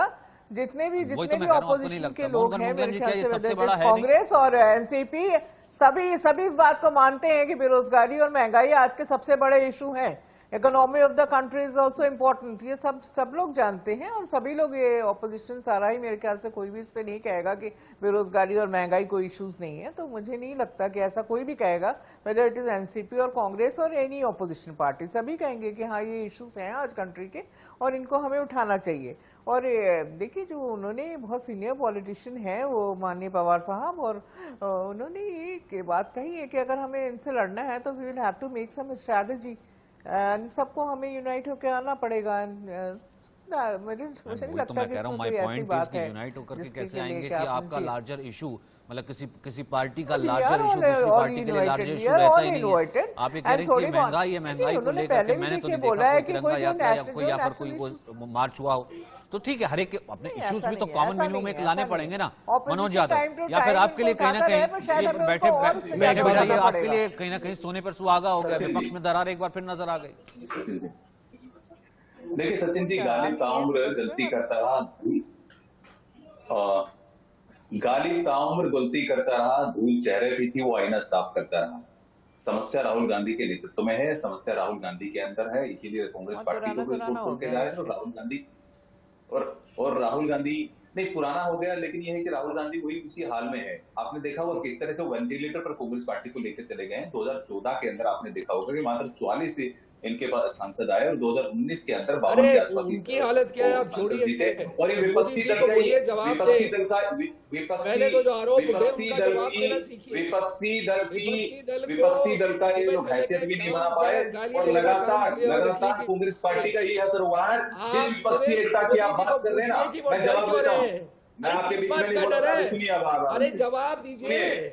Speaker 11: जितने भी ऑपोजिशन के लोग हैं मेरे ख्याल से कांग्रेस और एनसीपी सभी इस बात को मानते हैं कि बेरोजगारी और महंगाई आज के सबसे बड़े इशू हैं. Economy of the country is also important. ये सब लोग जानते हैं और सभी लोग, ये ऑपोजिशन सारा ही मेरे ख्याल से कोई भी इस पे नहीं कहेगा कि बेरोजगारी और महंगाई कोई इश्यूज नहीं है। तो मुझे नहीं लगता कि ऐसा कोई भी कहेगा, वेदर इट इज एनसीपी और कांग्रेस और एनी ऑपोजिशन पार्टी, सभी कहेंगे कि हाँ ये इश्यूज हैं आज कंट्री के और इनको हमें उठाना चाहिए। और देखिए जो उन्होंने, बहुत सीनियर पॉलिटिशियन है वो माननीय पवार साहब, और उन्होंने ये बात कही है कि अगर हमें इनसे लड़ना है तो we will have to make some strategy, सबको हमें यूनाइट होकर आना पड़ेगा। मुझे नहीं लगता कि इसमें कोई ऐसी बात है
Speaker 1: यूनाइट होकर के कैसे
Speaker 11: जिसके लिए
Speaker 1: आएंगे
Speaker 11: कि
Speaker 1: कि
Speaker 11: आप
Speaker 1: आपका
Speaker 11: जी।
Speaker 1: लार्जर इशू, मतलब किसी पार्टी का
Speaker 11: We are
Speaker 1: larger
Speaker 11: all-
Speaker 1: issue दूसरी
Speaker 11: all
Speaker 1: पार्टी के लिए larger
Speaker 11: invited.
Speaker 1: Issue
Speaker 11: We are
Speaker 1: रहता
Speaker 11: all
Speaker 1: ही नहीं
Speaker 11: invited.
Speaker 1: है। आप ये कह
Speaker 11: And
Speaker 1: रहे हैं
Speaker 11: थोड़ी
Speaker 1: कि
Speaker 11: बहुत-
Speaker 1: महंगाई है, महंगाई को
Speaker 11: उन्होंने
Speaker 1: लेकर
Speaker 11: पहले
Speaker 1: के
Speaker 11: भी
Speaker 1: मैंने तो
Speaker 11: देखिए
Speaker 1: नहीं
Speaker 11: बोला
Speaker 1: देखा
Speaker 11: है
Speaker 1: कोई
Speaker 11: कि
Speaker 1: तिरंगा
Speaker 11: कोई जो
Speaker 1: यात्रा या
Speaker 11: national-
Speaker 1: कोई
Speaker 11: जो
Speaker 1: यहाँ पर कोई
Speaker 11: national
Speaker 1: वो मार्च हुआ हो। तो ठीक है, हर एक अपने
Speaker 11: नहीं,
Speaker 1: इश्यूज
Speaker 11: ऐसा
Speaker 1: भी तो
Speaker 11: नहीं है,
Speaker 1: कॉमन
Speaker 11: ऐसा
Speaker 1: मिनिमम में
Speaker 11: नहीं है,
Speaker 1: लाने
Speaker 11: ऐसा
Speaker 1: पड़ेंगे ना।
Speaker 11: नहीं है। Opposition
Speaker 1: Manoj Yadav,
Speaker 11: time to
Speaker 1: या फिर
Speaker 11: time
Speaker 1: आपके लिए
Speaker 11: इनको
Speaker 1: कहीं ना
Speaker 11: उठाता रहे,
Speaker 1: कहीं
Speaker 11: पर शायद
Speaker 1: ये
Speaker 11: हमें
Speaker 1: बैठे
Speaker 11: उनको और उससे
Speaker 1: बैठे
Speaker 11: ज्यादा
Speaker 1: बिठाइए,
Speaker 11: करना
Speaker 1: आपके लिए
Speaker 11: पड़ेगा।
Speaker 1: कहीं ना कहीं सोने पर सुहागा हो गया,
Speaker 8: सचिन जी।
Speaker 1: विपक्ष में दरार एक बार फिर नजर आ गई।
Speaker 8: देखिए सचिन जी, गालिब ताउम्र गलती करता रहा, गालिब ताउम्र गलती करता रहा, धूल चेहरे भी थी, वो आईना साफ करता रहा। समस्या राहुल गांधी के नेतृत्व में है, समस्या राहुल गांधी के अंदर है, इसीलिए कांग्रेस पार्टी को भी छोड़ छोड़ के जाए तो राहुल गांधी और राहुल गांधी नहीं पुराना हो गया, लेकिन यह है कि राहुल गांधी वही उसी हाल में है। आपने देखा होगा किस तरह से वेंटिलेटर पर कांग्रेस पार्टी को लेकर चले गए हैं। 2014 के अंदर आपने देखा होगा कि मात्र 44 से इनके पास सांसद आए और 2019 के अंदर 52 के आसपास
Speaker 7: उनकी हालत क्या है आप छोड़िए,
Speaker 8: जीते। और ये विपक्षी दल का विपक्षी दल का
Speaker 7: पहले तो जो आरोप
Speaker 8: विपक्षी दल का ये लोग हैसियत भी नहीं बना पाए और लगातार कांग्रेस पार्टी का ये असर हुआ है। जिस विपक्षी एकता की आप बात कर रहे हैं ना, मैं जवाब देता हूँ, मैं आपके बीच में नहीं बोल रहा, सुनिए अब
Speaker 7: अरे जवाब दीजिए,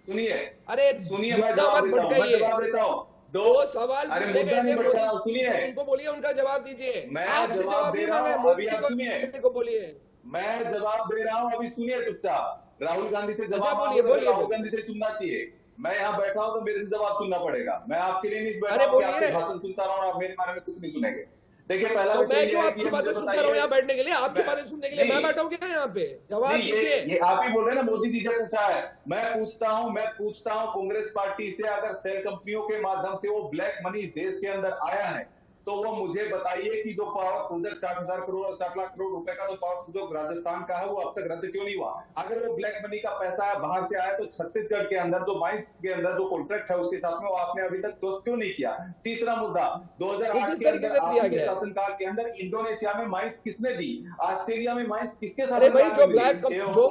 Speaker 8: सुनिए
Speaker 7: अरे
Speaker 8: सुनिए, मैं जवाब देता हूँ।
Speaker 7: दो सवाल
Speaker 8: अरे
Speaker 7: पूछे
Speaker 8: मुद्दा नहीं
Speaker 7: गए
Speaker 8: बढ़
Speaker 7: थे,
Speaker 8: रहा, सुनिए
Speaker 7: उनको बोलिए, उनका जवाब दीजिए।
Speaker 8: मैं
Speaker 7: आपसे
Speaker 8: जवाब दे रहा
Speaker 7: नहीं
Speaker 8: हूं,
Speaker 7: मांगा,
Speaker 8: अभी आप सुनिए।
Speaker 7: को बोलिए,
Speaker 8: मैं जवाब दे रहा हूं, अभी सुनिए चुपचाप। राहुल गांधी से जवाब
Speaker 7: बोलिए,
Speaker 8: मांगो,
Speaker 7: बोलिए।
Speaker 8: राहुल गांधी से सुनना चाहिए। मैं यहाँ बैठा हूं तो मेरे से जवाब सुनना पड़ेगा। मैं आपके लिए नहीं बैठा
Speaker 7: अरे
Speaker 8: हूं कि आपके
Speaker 7: बोलिए।
Speaker 8: भाषण सुनता रहा हूं, आप मेरे बारे में कुछ नहीं सुनेंगे। देखिए पहला
Speaker 7: तो
Speaker 8: विषय
Speaker 7: मैं
Speaker 8: ये
Speaker 7: क्यों
Speaker 8: है
Speaker 7: आपकी
Speaker 8: कि
Speaker 7: बातें
Speaker 8: मुझे
Speaker 7: सुनता रहूं
Speaker 8: बताइए,
Speaker 7: यहाँ बैठने के लिए? आपकी बातें सुनने के लिए मैं
Speaker 8: नहीं।
Speaker 7: बैठा हूँ क्या यहाँ पे? जवाब
Speaker 8: नहीं,
Speaker 7: दीजिए।
Speaker 8: ये आप ही बोल रहे हैं ना, मोदी जी से पूछा है। मैं पूछता हूं कांग्रेस पार्टी से, अगर सेल कंपनियों के माध्यम से वो ब्लैक मनी देश के अंदर आया है तो वो मुझे बताइए कि जो पावर प्रोजेक्ट 60,000 करोड़ और 60 लाख करोड़ रुपए का जो पावर प्रोजेक्ट राजस्थान का है वो अब तक रद्द क्यों नहीं हुआ? अगर वो ब्लैक मनी का पैसा है बाहर से आया तो छत्तीसगढ़ के अंदर जो माइंस के अंदर जो कॉन्ट्रैक्ट है उसके साथ में वो आपने अभी तक क्यों नहीं किया? तीसरा मुद्दा, 2008 के अंदर आपके शासनकाल के अंदर इंडोनेशिया में माइंस किसने दी? ऑस्ट्रेलिया में माइंस किसके साथ?
Speaker 7: अरे भाई जो ब्लैक जो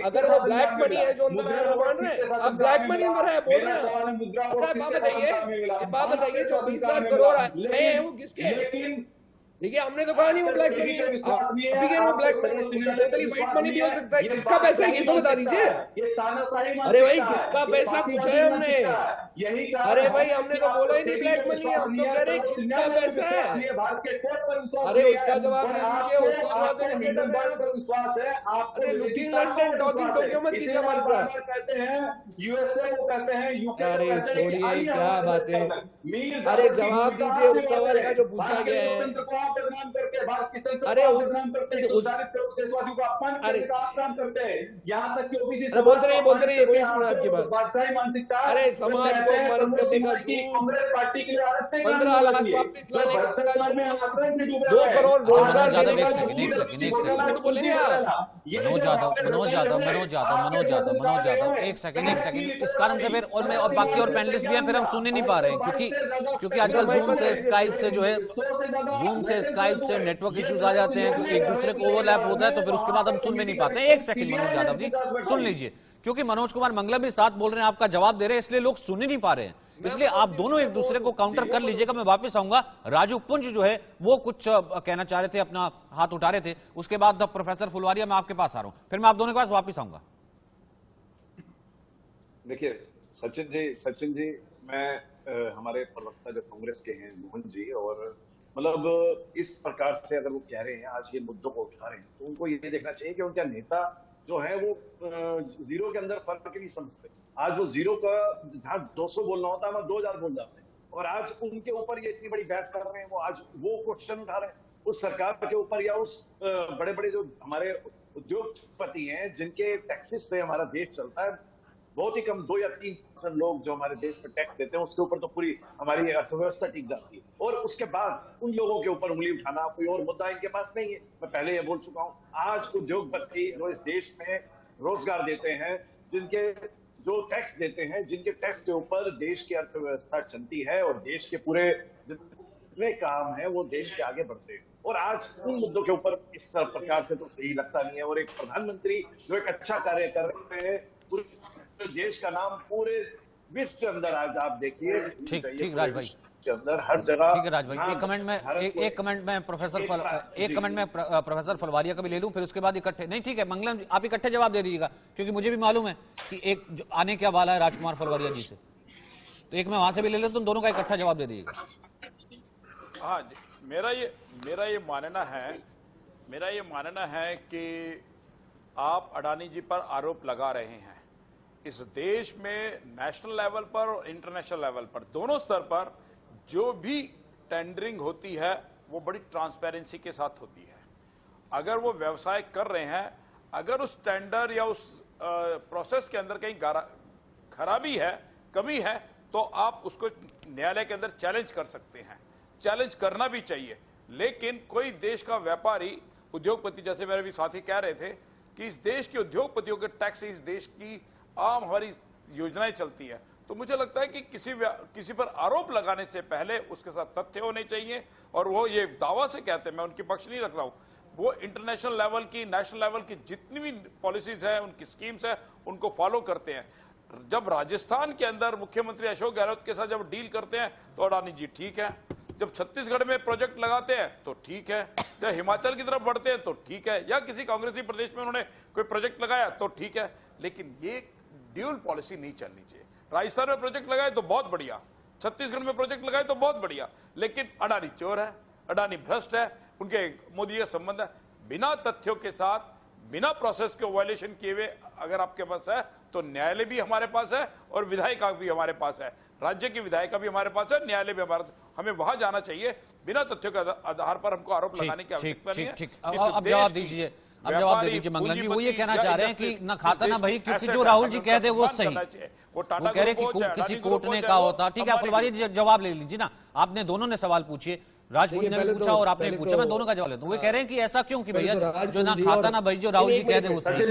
Speaker 7: अगर वो ब्लैक मनी है जो अंदर आया मान रहे हैं, अब ब्लैक मनी अंदर है बोल रहे हैं। अच्छा बात बताइए जो 20 लाख करोड़ आए हैं वो किसके?
Speaker 8: लेकिन
Speaker 7: देखिए हमने तो कहा नहीं वो ब्लैक मनी है, अभी के वो ब्लैक मनी व्हाइट मनी भी हो सकता है। किसका पैसा है ये तो बता दीजिए। अरे भाई किसका पैसा पूछा है हमने?
Speaker 8: यही
Speaker 7: अरे भाई हमने तो बोला ही नहीं ब्लैक मनी है, हम तो कह रहे हैं किसका पैसा है। अरे उसका जवाब दे दीजिए, उसको जवाब देने से
Speaker 8: विश्वास है आप।
Speaker 7: अरे लुकिंग लंदन टॉकिंग टोक्यो मत कीजिए हमारे साथ।
Speaker 8: कहते हैं यूएसए को कहते हैं यूके।
Speaker 7: अरे छोड़िए क्या बात है। अरे जवाब दीजिए उस सवाल का जो पूछा गया है।
Speaker 8: बदनाम करके भारत की संसद
Speaker 7: अरे
Speaker 8: को बदनाम करते हैं, 40 करोड़ देशवासियों को अपमान करने का आप काम करते हैं। यहाँ तक कि ओबीसी
Speaker 7: बोलते रहिए कोई सुना आपकी बात।
Speaker 8: बादशाही मानसिकता।
Speaker 7: अरे समाज को मदद करने का
Speaker 8: कांग्रेस पार्टी के लिए
Speaker 7: 15 लाख वापस लाने का 2
Speaker 8: 2
Speaker 7: करोड़ रोजगार
Speaker 1: मनोज
Speaker 7: देने
Speaker 1: यादव,
Speaker 7: का
Speaker 1: एक सेकंड
Speaker 7: बोलेंगे आप।
Speaker 1: मनोज यादव एक सेकंड इस कारण से फिर और मैं और बाकी और पैनलिस्ट भी हैं, फिर हम सुन ही नहीं पा रहे हैं क्योंकि आजकल जूम से स्काइप से जो है स्काइप से नेटवर्क इश्यूज आ जाते हैं, क्योंकि एक दूसरे को ओवरलैप होता है तो फिर उसके बाद हम सुन भी नहीं पाते हैं। एक सेकंड मनोज यादव जी सुन लीजिए, क्योंकि मनोज कुमार मंगलम भी साथ बोल रहे हैं, आपका जवाब दे रहे हैं, इसलिए लोग सुन ही नहीं पा रहे हैं। इसलिए आप दोनों एक दूसरे को काउंटर कर लीजिएगा। मैं वापस आऊंगा, राजू पुंज जो है वो कुछ कहना चाह रहे थे, अपना हाथ उठा रहे थे, उसके बाद प्रोफेसर फुलवारिया मैं आपके पास आ रहा हूं, फिर मैं आप दोनों के पास वापस आऊंगा।
Speaker 9: देखिए सचिन जी मैं हमारे प्रवक्ता जो कांग्रेस के हैं मोहन जी, और मतलब इस प्रकार से अगर वो कह रहे हैं आज ये मुद्दों को उठा रहे हैं तो उनको ये देखना चाहिए कि उनका नेता जो है वो जीरो के अंदर फर्क नहीं समझते। आज वो जीरो का जहां 200 बोलना होता है वहां 2000 बोल जाते हैं, और आज उनके ऊपर ये इतनी बड़ी बहस कर रहे हैं। वो आज वो क्वेश्चन उठा रहे हैं उस सरकार के ऊपर या उस बड़े बड़े जो हमारे उद्योगपति हैं जिनके टैक्सेस से हमारा देश चलता है, बहुत ही कम 2 या 3% लोग जो हमारे देश में टैक्स देते हैं, उसके ऊपर तो पूरी हमारी अर्थव्यवस्था टिक जाती है। और उसके बाद उन लोगों के ऊपर उंगली उठाना कोई और मुद्दा इनके पास नहीं है। मैं पहले ये बोल चुका हूँ, आज उद्योगपति जो इस देश में रोजगार देते हैं, जिनके जो टैक्स देते हैं, जिनके टैक्स के ऊपर देश की अर्थव्यवस्था चलती है और देश के पूरे जितने काम है वो देश के आगे बढ़ते हैं। और आज उन मुद्दों के ऊपर इस प्रकार से तो सही लगता नहीं है। और एक प्रधानमंत्री जो एक अच्छा कार्य कर रहे हैं, पूरे देश का नाम पूरे विश्व के अंदर आज आप देखिए,
Speaker 1: ठीक राज भाई
Speaker 9: के अंदर हर जगह।
Speaker 1: ठीक है राज भाई, एक कमेंट में प्रोफेसर फलवारिया का भी ले लूं, फिर उसके बाद इकट्ठे। नहीं ठीक है मंगलम जी, आप इकट्ठे जवाब दे दीजिएगा, क्योंकि मुझे भी मालूम है कि एक आने क्या वाला है राजकुमार फलवारिया जी से, तो एक मैं वहां से भी ले लेता हूं, दोनों का इकट्ठा जवाब दे दीजिएगा।
Speaker 10: हाँ, मेरा ये मानना है कि आप अडानी जी पर आरोप लगा रहे हैं। इस देश में नेशनल लेवल पर और इंटरनेशनल लेवल पर दोनों स्तर पर जो भी टेंडरिंग होती है वो बड़ी ट्रांसपेरेंसी के साथ होती है। अगर वो व्यवसाय कर रहे हैं, अगर उस टेंडर या उस प्रोसेस के अंदर कहीं खराबी है, कमी है, तो आप उसको न्यायालय के अंदर चैलेंज कर सकते हैं। चैलेंज करना भी चाहिए, लेकिन कोई देश का व्यापारी, उद्योगपति, जैसे मेरे भी साथी कह रहे थे कि इस देश के उद्योगपतियों के टैक्स से इस देश की आम हमारी योजनाएं चलती है, तो मुझे लगता है कि किसी पर आरोप लगाने से पहले उसके साथ तथ्य होने चाहिए। और वो ये दावा से कहते हैं, मैं उनकी पक्ष नहीं रख रहा हूं, वो इंटरनेशनल लेवल की, नेशनल लेवल की जितनी भी पॉलिसीज है, उनकी स्कीम्स है, उनको फॉलो करते हैं। जब राजस्थान के अंदर मुख्यमंत्री अशोक गहलोत के साथ जब डील करते हैं तो अडानी जी ठीक है, जब छत्तीसगढ़ में प्रोजेक्ट लगाते हैं तो ठीक है, जब हिमाचल की तरफ बढ़ते हैं तो ठीक है, या किसी कांग्रेसी प्रदेश में उन्होंने कोई प्रोजेक्ट लगाया तो ठीक है, लेकिन ये ड्यूल पॉलिसी नहीं चलनी चाहिए। राजस्थान में प्रोजेक्ट लगाए तो बहुत बढ़िया, छत्तीसगढ़ में प्रोजेक्ट लगाए तो बहुत बढ़िया, लेकिन अडानी चोर है, अडानी भ्रष्ट है, उनके मोदी के संबंध है। बिना तथ्यों के साथ, बिना प्रोसेस के वायलेशन किए हुए अगर आपके पास है तो न्यायालय भी हमारे पास है और विधायिका भी हमारे पास है, राज्य की विधायिका भी हमारे पास है, न्यायालय भी हमारे, हमें वहां जाना चाहिए। बिना तथ्यों के आधार पर हमको आरोप लगाने की आवश्यकता नहीं है।
Speaker 1: अब जवाब दीजिए, अब जवाब दे दीजिए मंगलम जी। वो ये कहना चाह रहे हैं कि ना खाता ना भाई, क्योंकि जो राहुल जी कहते हैं वो सही, वो कह रहे हैं कि किसी कोर्ट ने कहा होता। ठीक है फलवारी जी जवाब ले लीजिए ना, आपने दोनों ने सवाल पूछिए, राजपूत ने भी पूछा और आपने पूछा, मैं दोनों का जवाब लेता हूँ। वो कह रहे हैं कि ऐसा क्यों कि भैया जो ना खाता ना भाई, जो राहुल जी कहते हैं वो सही।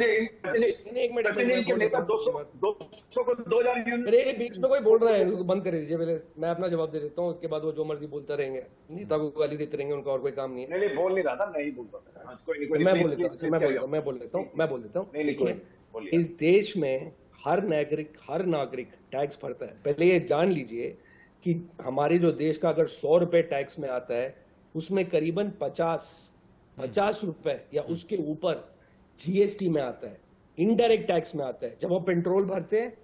Speaker 7: मेरे बीच में कोई बोल रहा है, बंद कर दीजिए पहले, मैं अपना जवाब दे देता हूँ, उसके बाद वो जो मर्जी बोलते रहेंगे, नेता को गाली देते रहेंगे, उनका और कोई काम नहीं है।
Speaker 9: नहीं बोल नहीं रहा था, नहीं बोल रहा था,
Speaker 7: मैं बोल देता हूँ। इस देश में हर नागरिक टैक्स भरता है। पहले ये जान लीजिए कि हमारे जो देश का अगर 100 रुपए टैक्स में आता है, उसमें करीबन 50 रुपए या उसके ऊपर जीएसटी में आता है, इनडायरेक्ट टैक्स में आता है। जब हम पेट्रोल भरते हैं,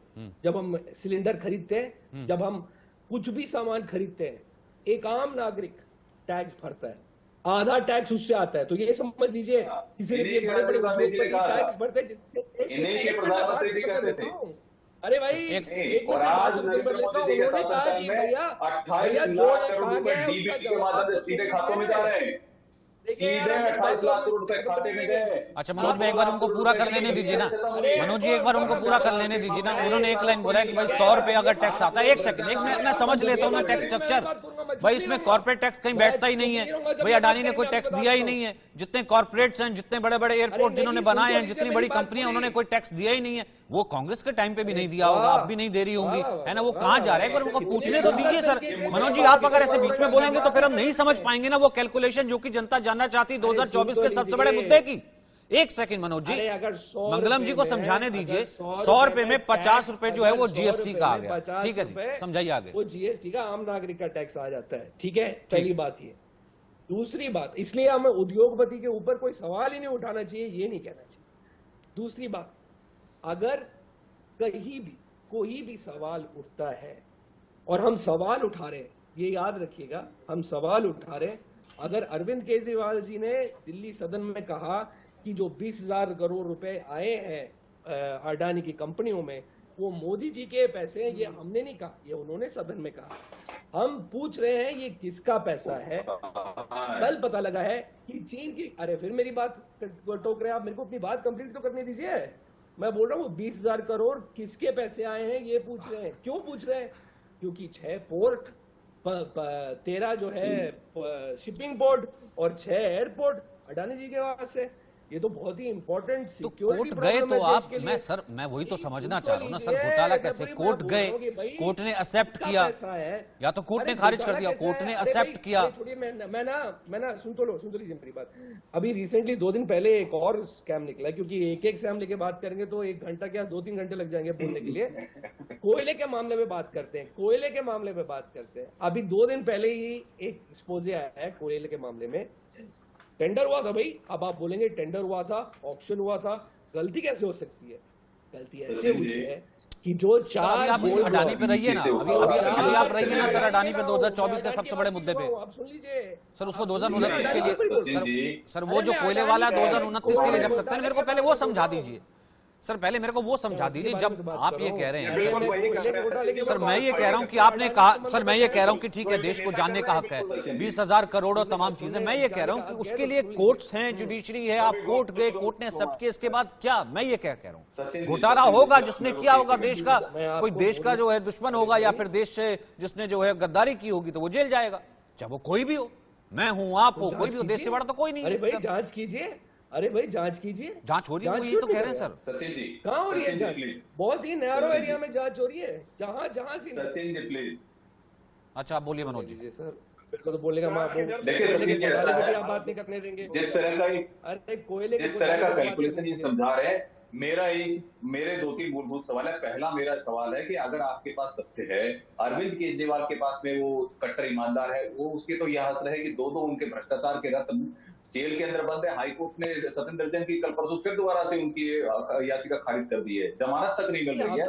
Speaker 7: जब हम सिलेंडर खरीदते हैं, जब हम कुछ भी सामान खरीदते हैं, एक आम नागरिक टैक्स भरता है, आधा टैक्स उससे आता है। तो ये समझ लीजिए, इसीलिए बड़े टैक्स भरते हैं, जिससे अरे भाई
Speaker 8: और आज नरेंद्र मोदी जी के शासन में 28 लाख करोड़ रुपए डीबीटी के माध्यम से सीधे खातों में जा रहे हैं, सीधे 28 लाख करोड़ रुपए खाते में गए।
Speaker 1: अच्छा मनोज भाई एक बार उनको पूरा कर लेने दीजिए ना, मनोज जी एक बार उनको पूरा कर लेने दीजिए ना। उन्होंने एक लाइन बोला है कि भाई 100 रुपए अगर टैक्स आता है, एक सेकंड, एक मैं समझ लेता हूँ ना टैक्स स्ट्रक्चर। भाई इसमें कॉर्पोरेट टैक्स कहीं बैठता ही नहीं है, भाई अडानी ने कोई टैक्स दिया ही नहीं है। जितने कॉर्पोरेट्स हैं, जितने बड़े बड़े एयरपोर्ट जिन्होंने बनाए हैं, जितनी बड़ी कंपनियां, उन्होंने कोई टैक्स दिया ही नहीं है। वो कांग्रेस के टाइम पे भी नहीं दिया होगा, अब भी नहीं दे रही होंगी, है ना। वो कहां जा रहा है, पर उनको पूछने तो दीजिए सर। मनोज जी आप अगर ऐसे बीच में बोलेंगे तो फिर हम नहीं समझ पाएंगे ना वो कैलकुलेशन जो कि जनता जानना चाहती 2024 के सबसे बड़े मुद्दे की। एक सेकंड मनोज जी, मंगलम जी को समझाने दीजिए। 100 रुपए में 50 रुपए जो है वो जीएसटी का आ गया, ठीक है जी, समझाइए आगे।
Speaker 7: वो जीएसटी का आम नागरिक का टैक्स आ जाता है, ठीक है, पहली बात ये। दूसरी बात, इसलिए हमें उद्योगपति के ऊपर कोई सवाल ही नहीं उठाना चाहिए, ये नहीं कहना चाहिए। दूसरी बात, अगर कहीं भी कोई भी सवाल उठता है और हम सवाल उठा रहे हैं, ये याद रखिएगा, हम सवाल उठा रहे हैं। अगर अरविंद केजरीवाल जी ने दिल्ली सदन में कहा कि जो 20,000 करोड़ रुपए आए हैं अडानी की कंपनियों में, वो मोदी जी के पैसे हैं, ये हमने नहीं कहा, ये उन्होंने सदन में कहा। हम पूछ रहे हैं ये किसका पैसा है। कल पता लगा है कि चीन की, अरे फिर मेरी बात टोक रहे हैं आप, मेरे को अपनी बात कंप्लीट तो करने दीजिए। मैं बोल रहा हूँ 20,000 करोड़ किसके पैसे आए हैं ये पूछ रहे हैं। क्यों पूछ रहे हैं? क्योंकि 6 पोर्ट, 13 जो है शिपिंग पोर्ट और 6 एयरपोर्ट अडानी जी के पास है। ये तो बहुत ही इंपॉर्टेंट
Speaker 1: तो
Speaker 7: सिक्योरिटी
Speaker 1: कोर्ट गए तो आप, मैं वही तो समझना चाह रहा हूँ ना सर, घोटाला कैसे? कोर्ट गए, कोर्ट ने एक्सेप्ट किया, या तो कोर्ट ने खारिज कर दिया, कोर्ट ने एक्सेप्ट किया।
Speaker 7: छोड़िए, मैं ना सुन तो लीजिए मेरी बात। अभी रिसेंटली 2 दिन पहले एक और स्कैम निकला, क्योंकि एक स्कैम लेके बात करेंगे तो 1 घंटा क्या 2-3 घंटे लग जाएंगे बोलने के लिए। कोयले के मामले में बात करते हैं। अभी 2 दिन पहले ही एक एक्सपोजे आया है कोयले के मामले में। टेंडर हुआ था भाई, अब आप बोलेंगे टेंडर हुआ था, ऑक्शन हुआ था, गलती कैसे हो सकती है? गलती ऐसे हुई है कि जो 4
Speaker 1: आप अडानी पे रहिए ना, अभी आप रहिए ना सर अडानी पे 2024 के सबसे बड़े मुद्दे पे।
Speaker 7: आप सुन लीजिए
Speaker 1: सर उसको 2029 के लिए, सर वो जो कोयले वाला 2029 के लिए रख सकते हैं, मेरे को पहले वो समझा दीजिए सर, पहले मेरे को वो समझा दीजिए। जब आप ये कह रहे हैं सर, मैं ये कह रहा हूं कि आपने कहा सर, मैं ये कह रहा हूं कि ठीक है देश को जानने का हक है, 20,000 करोड़ और तमाम चीजें, मैं ये कह रहा हूं कि उसके लिए कोर्ट्स हैं, जुडिशरी है, आप कोर्ट गए, कोर्ट ने एक्सेप्ट किया, इसके बाद क्या? मैं ये क्या कह रहा हूं, घोटाला होगा जिसने किया होगा, देश का कोई देश का जो है दुश्मन होगा, या फिर देश से जिसने जो है गद्दारी की होगी तो वो जेल जाएगा, चाहे वो कोई भी हो, मैं हूं, आप हो, कोई भी हो, देश से बड़ा तो कोई नहीं है।
Speaker 7: जांच कीजिए, अरे भाई जांच कीजिए।
Speaker 1: जांच हो रही है, ये तो कह रहे हैं सर।
Speaker 8: सचिन जी
Speaker 7: कहाँ हो रही है जांच? बहुत ही नैरो एरिया में जांच हो रही है, जहां से।
Speaker 8: सचिन जी प्लीज।
Speaker 1: अच्छा आप बोलिए मनोज जी।
Speaker 7: सर मेरे को तो बोलेगा मैं
Speaker 8: देखिए
Speaker 7: आप बात नहीं करने देंगे।
Speaker 8: जिस तरह का कैलकुलेशन ये समझा रहे हैं, मेरे 2-3 मूलभूत सवाल है। पहला मेरा सवाल है कि अगर आपके पास तथ्य है, अरविंद केजरीवाल के पास में वो कट्टर ईमानदार है, वो उसके तो यह हासिल है कि 2 उनके भ्रष्टाचार के रत्न जेल के अंदर बंद है। हाईकोर्ट ने सत्येंद्र जैन की कल परसों फिर दोबारा से उनकी याचिका खारिज कर दी है, जमानत तक नहीं मिल रही है।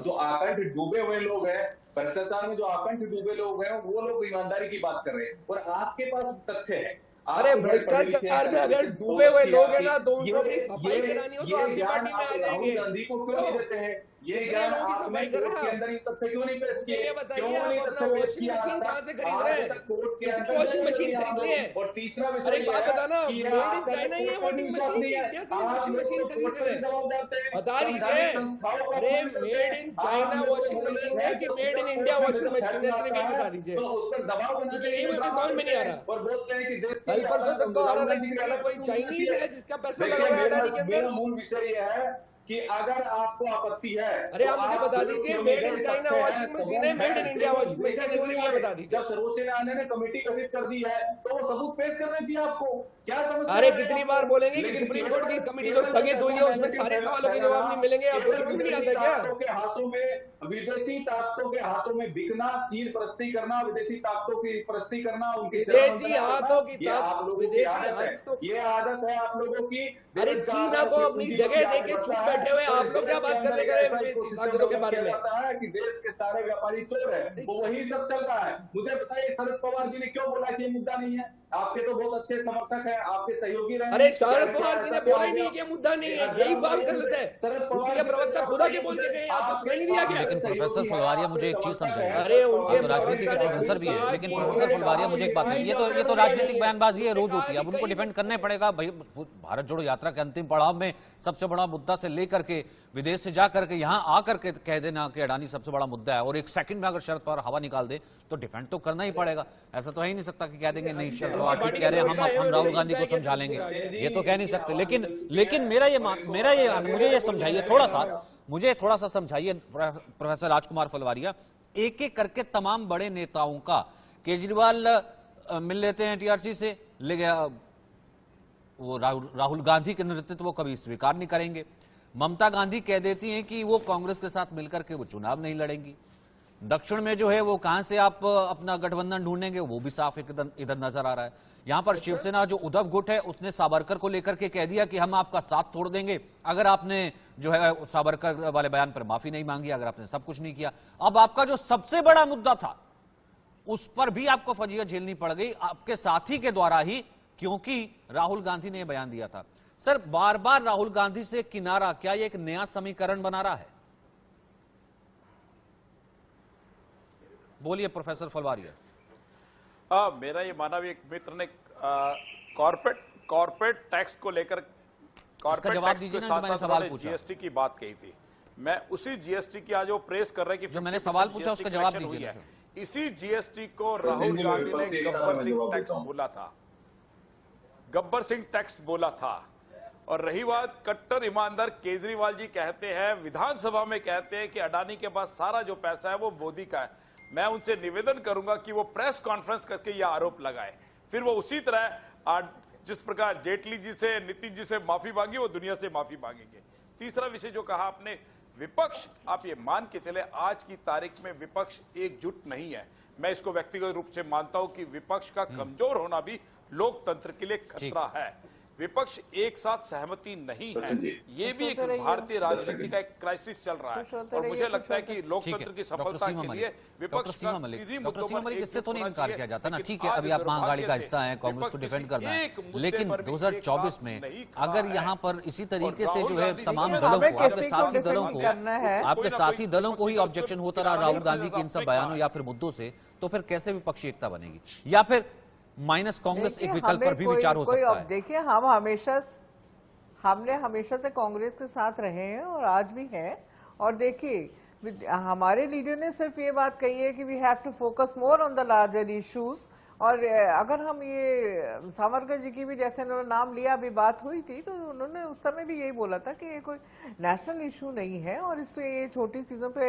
Speaker 8: जो आकंठ डूबे हुए लोग हैं, भ्रष्टाचार में जो आकंठ डूबे लोग हैं, वो लोग ईमानदारी की बात कर रहे हैं, और आपके पास तथ्य है।
Speaker 7: अरे भ्रष्टाचार में अगर डूबे हुए लोग हैं ना, तो उनको अपनी सफाई करानी हो तो आपकी पार्टी में आ जाएंगे।
Speaker 8: गांधी को क्यों नहीं देते हैं ये ज्ञान? आपने कोर्ट के अंदर ये तथ्य क्यों नहीं पेश किए? क्यों नहीं तथ्य पेश किया?
Speaker 7: कहां से खरीद रहे हैं?
Speaker 8: कोर्ट के अंदर
Speaker 7: वॉशिंग मशीन खरीद लिए।
Speaker 8: और तीसरा विषय
Speaker 7: अरे बात बताना, मेड इन चाइना ही है वॉशिंग मशीन, कैसे वॉशिंग मशीन खरीद रहे हैं? बता दीजिए। अरे made in China washing machine है कि made in India washing machine है, सिर्फ ये बता दीजिए।
Speaker 8: तो उस पर दबाव बनाने
Speaker 7: यही मुझे समझ में नहीं आ रहा।
Speaker 8: और बोलते हैं कि देश
Speaker 7: कल परसों तक तो आ रहा था कि कोई चाइनीज है जिसका पैसा लगा हुआ है अडानी के अंदर।
Speaker 8: मूल विषय ये है कि अगर आपको आपत्ति है,
Speaker 7: अरे आप मुझे बता दीजिए, made in China washing machine है, made in India washing machine है, सिर्फ ये बता दीजिए।
Speaker 8: जब सर्वोच्च न्यायालय ने कमेटी गठित कर दी है तो वो सबूत पेश करने चाहिए आपको। क्या समझ?
Speaker 7: अरे कितनी बार बोलेंगे कि सुप्रीम कोर्ट की कमेटी जो स्थगित हुई है उसमें सारे सवालों के जवाब नहीं मिलेंगे? आपको समझ में नहीं आता क्या?
Speaker 8: के हाथों में, विदेशी ताकतों के हाथों में बिकना, चीन परस्ती करना, विदेशी ताकतों की परस्ती करना, उनकी
Speaker 7: विदेशी हाथों की
Speaker 8: आप लोगों की आदत है, ये आदत है आप लोगों की।
Speaker 7: अरे चीन को अपनी जगह देके चुप बैठे हुए आप लोग क्या बात करने गए ताकतों के बारे में?
Speaker 8: है कि देश के सारे व्यापारी चोर है, वो वही सब चल रहा है। मुझे बताइए शरद पवार जी ने क्यों बोला कि ये मुद्दा नहीं है? आपके तो बहुत अच्छे समर्थक हैं, आपके सहयोगी रहे।
Speaker 7: अरे शरद पवार जी ने बोला ही नहीं कि मुद्दा नहीं है, यही बात कर लेते हैं। शरद पवार के प्रवक्ता खुदा के बोल के गए, आपको सुनाई नहीं दिया क्या?
Speaker 1: लेकिन प्रोफेसर फुलवारिया मुझे एक चीज समझाइए,
Speaker 7: अरे
Speaker 1: आप तो राजनीति के प्रोफेसर भी है, लेकिन प्रोफेसर फुलवारिया मुझे एक बात है, ये तो राजनीतिक बयानबाजी है, रोज होती है, अब उनको डिफेंड करने पड़ेगा। भाई भारत जोड़ो यात्रा के अंतिम पड़ाव में सबसे बड़ा मुद्दा से लेकर के विदेश से जाकर के यहाँ आकर के कह देना कि अडानी सबसे बड़ा मुद्दा है, और एक सेकंड में अगर शरद पवार हवा निकाल दे तो डिफेंड तो करना ही पड़ेगा। ऐसा तो है ही नहीं सकता कि कह देंगे नहीं शरद पवार ठीक कह रहे हैं, हम राहुल गांधी को समझा लेंगे, ये तो कह नहीं सकते। लेकिन मुझे ये समझाइए मुझे थोड़ा सा समझाइए प्रोफेसर राजकुमार फुलवारिया, एक एक करके तमाम बड़े नेताओं का केजरीवाल मिल लेते हैं टीआरसी से, वो राहुल गांधी के नेतृत्व वो कभी स्वीकार नहीं करेंगे। ममता गांधी कह देती हैं कि वो कांग्रेस के साथ मिलकर के वो चुनाव नहीं लड़ेंगी। दक्षिण में जो है वो कहां से आप अपना गठबंधन ढूंढेंगे वो भी साफ इधर नजर आ रहा है। यहां पर शिवसेना जो उद्धव गुट है उसने सावरकर को लेकर के कह दिया कि हम आपका साथ छोड़ देंगे अगर आपने जो है सावरकर वाले बयान पर माफी नहीं मांगी, अगर आपने सब कुछ नहीं किया। अब आपका जो सबसे बड़ा मुद्दा था उस पर भी आपको फजीहत झेलनी पड़ गई आपके साथी के द्वारा ही, क्योंकि राहुल गांधी ने यह बयान दिया था। सर बार बार राहुल गांधी से किनारा, क्या यह एक नया समीकरण बना रहा है? बोलिए प्रोफेसर फुलवारिया।
Speaker 10: मेरा ये माना भी एक मित्र ने कॉर्पोरेट टैक्स को लेकर कॉर्पोरेट
Speaker 1: जवाब
Speaker 10: टैक्स
Speaker 1: दीजिए
Speaker 10: के
Speaker 1: ना, जो
Speaker 10: साथ
Speaker 1: मैंने
Speaker 10: साथ
Speaker 1: सवाल
Speaker 10: उन्होंने
Speaker 1: पूछा।
Speaker 10: जीएसटी की बात कही थी। मैं उसी जीएसटी की आज वो प्रेस कर रहे हैं कि
Speaker 1: जो मैंने
Speaker 10: 50%
Speaker 1: सवाल पूछा,
Speaker 10: GST
Speaker 1: उसका जवाब
Speaker 10: कलेक्शन हुई
Speaker 1: दीजिए
Speaker 10: है।
Speaker 1: ना।
Speaker 10: इसी जीएसटी को राहुल गांधी ने गब्बर सिंह टैक्स बोला था, गब्बर सिंह टैक्स बोला था। और रही बात कट्टर ईमानदार केजरीवाल जी कहते हैं, विधानसभा में कहते हैं कि अडानी के पास सारा जो पैसा है वो मोदी का है। मैं उनसे निवेदन करूंगा कि वो प्रेस कॉन्फ्रेंस करके यह आरोप लगाए, फिर वो उसी तरह जिस प्रकार जेटली जी से, नीतीश जी से माफी मांगी, वो दुनिया से माफी मांगेंगे। तीसरा विषय जो कहा आपने, विपक्ष, आप ये मान के चले आज की तारीख में विपक्ष एकजुट नहीं है। मैं इसको व्यक्तिगत रूप से मानता हूं कि विपक्ष का कमजोर होना भी लोकतंत्र के लिए खतरा है। विपक्ष एक साथ सहमति नहीं है, ये भी एक भारतीय राजनीति का एक क्राइसिस चल रहा है। और मुझे लगता है कि लोकतंत्र की सफलता के लिए विपक्ष का किन्हीं मुद्दों पर
Speaker 1: इससे तो नहीं
Speaker 10: एकजुट
Speaker 1: इनकार
Speaker 10: होना
Speaker 1: किया जाता ना।
Speaker 10: चाहिए।
Speaker 1: ठीक है, अभी
Speaker 10: आज
Speaker 1: आप महाअघाड़ी का
Speaker 10: दुर्भाग्य
Speaker 1: हिस्सा
Speaker 10: से
Speaker 1: हैं, कांग्रेस को
Speaker 10: विपक्ष
Speaker 1: डिफेंड करना है,
Speaker 10: एक मुद्दे
Speaker 1: लेकिन
Speaker 10: पर भी एक
Speaker 1: 2024
Speaker 10: साथ
Speaker 1: में
Speaker 10: नहीं खड़ा
Speaker 1: अगर
Speaker 10: है।
Speaker 1: यहाँ पर इसी तरीके
Speaker 10: और
Speaker 1: से जो
Speaker 10: राहुल
Speaker 1: है
Speaker 10: गांधी
Speaker 1: तमाम
Speaker 10: इसमें
Speaker 1: दलों
Speaker 11: हमें
Speaker 1: को, आपके
Speaker 11: किसी को
Speaker 1: साथी दलों
Speaker 11: डिफेंड
Speaker 1: को,
Speaker 11: करना है।
Speaker 1: आपके
Speaker 10: कोई ना
Speaker 1: साथी
Speaker 10: कोई
Speaker 1: दलों को ही
Speaker 10: विपक्षी
Speaker 1: ऑब्जेक्शन होता
Speaker 10: दल
Speaker 1: रहा
Speaker 10: के
Speaker 1: राहुल
Speaker 10: खिलाफ
Speaker 1: गांधी के इन सब
Speaker 10: आपने
Speaker 1: बयानों
Speaker 10: कहा।
Speaker 1: या फिर मुद्दों से, तो फिर कैसे विपक्षी एकता बनेगी? या फिर माइनस कांग्रेस एक
Speaker 11: देखिए,
Speaker 1: विकल्प पर
Speaker 11: हमें
Speaker 1: भी
Speaker 11: कोई-
Speaker 1: विचार हो
Speaker 11: कोई
Speaker 1: सकता
Speaker 11: अब
Speaker 1: है?
Speaker 11: देखिए, हमने हमेशा से कांग्रेस के साथ रहे हैं और आज भी हैं। और देखिए, हमारे लीडर ने सिर्फ ये बात कही है कि we have to focus more on the larger issues. और अगर हम ये सावरकर जी की भी, जैसे उन्होंने नाम लिया, अभी बात हुई थी, तो उन्होंने उस समय भी यही बोला था कि ये कोई नेशनल इशू नहीं है और इससे ये छोटी चीजों पे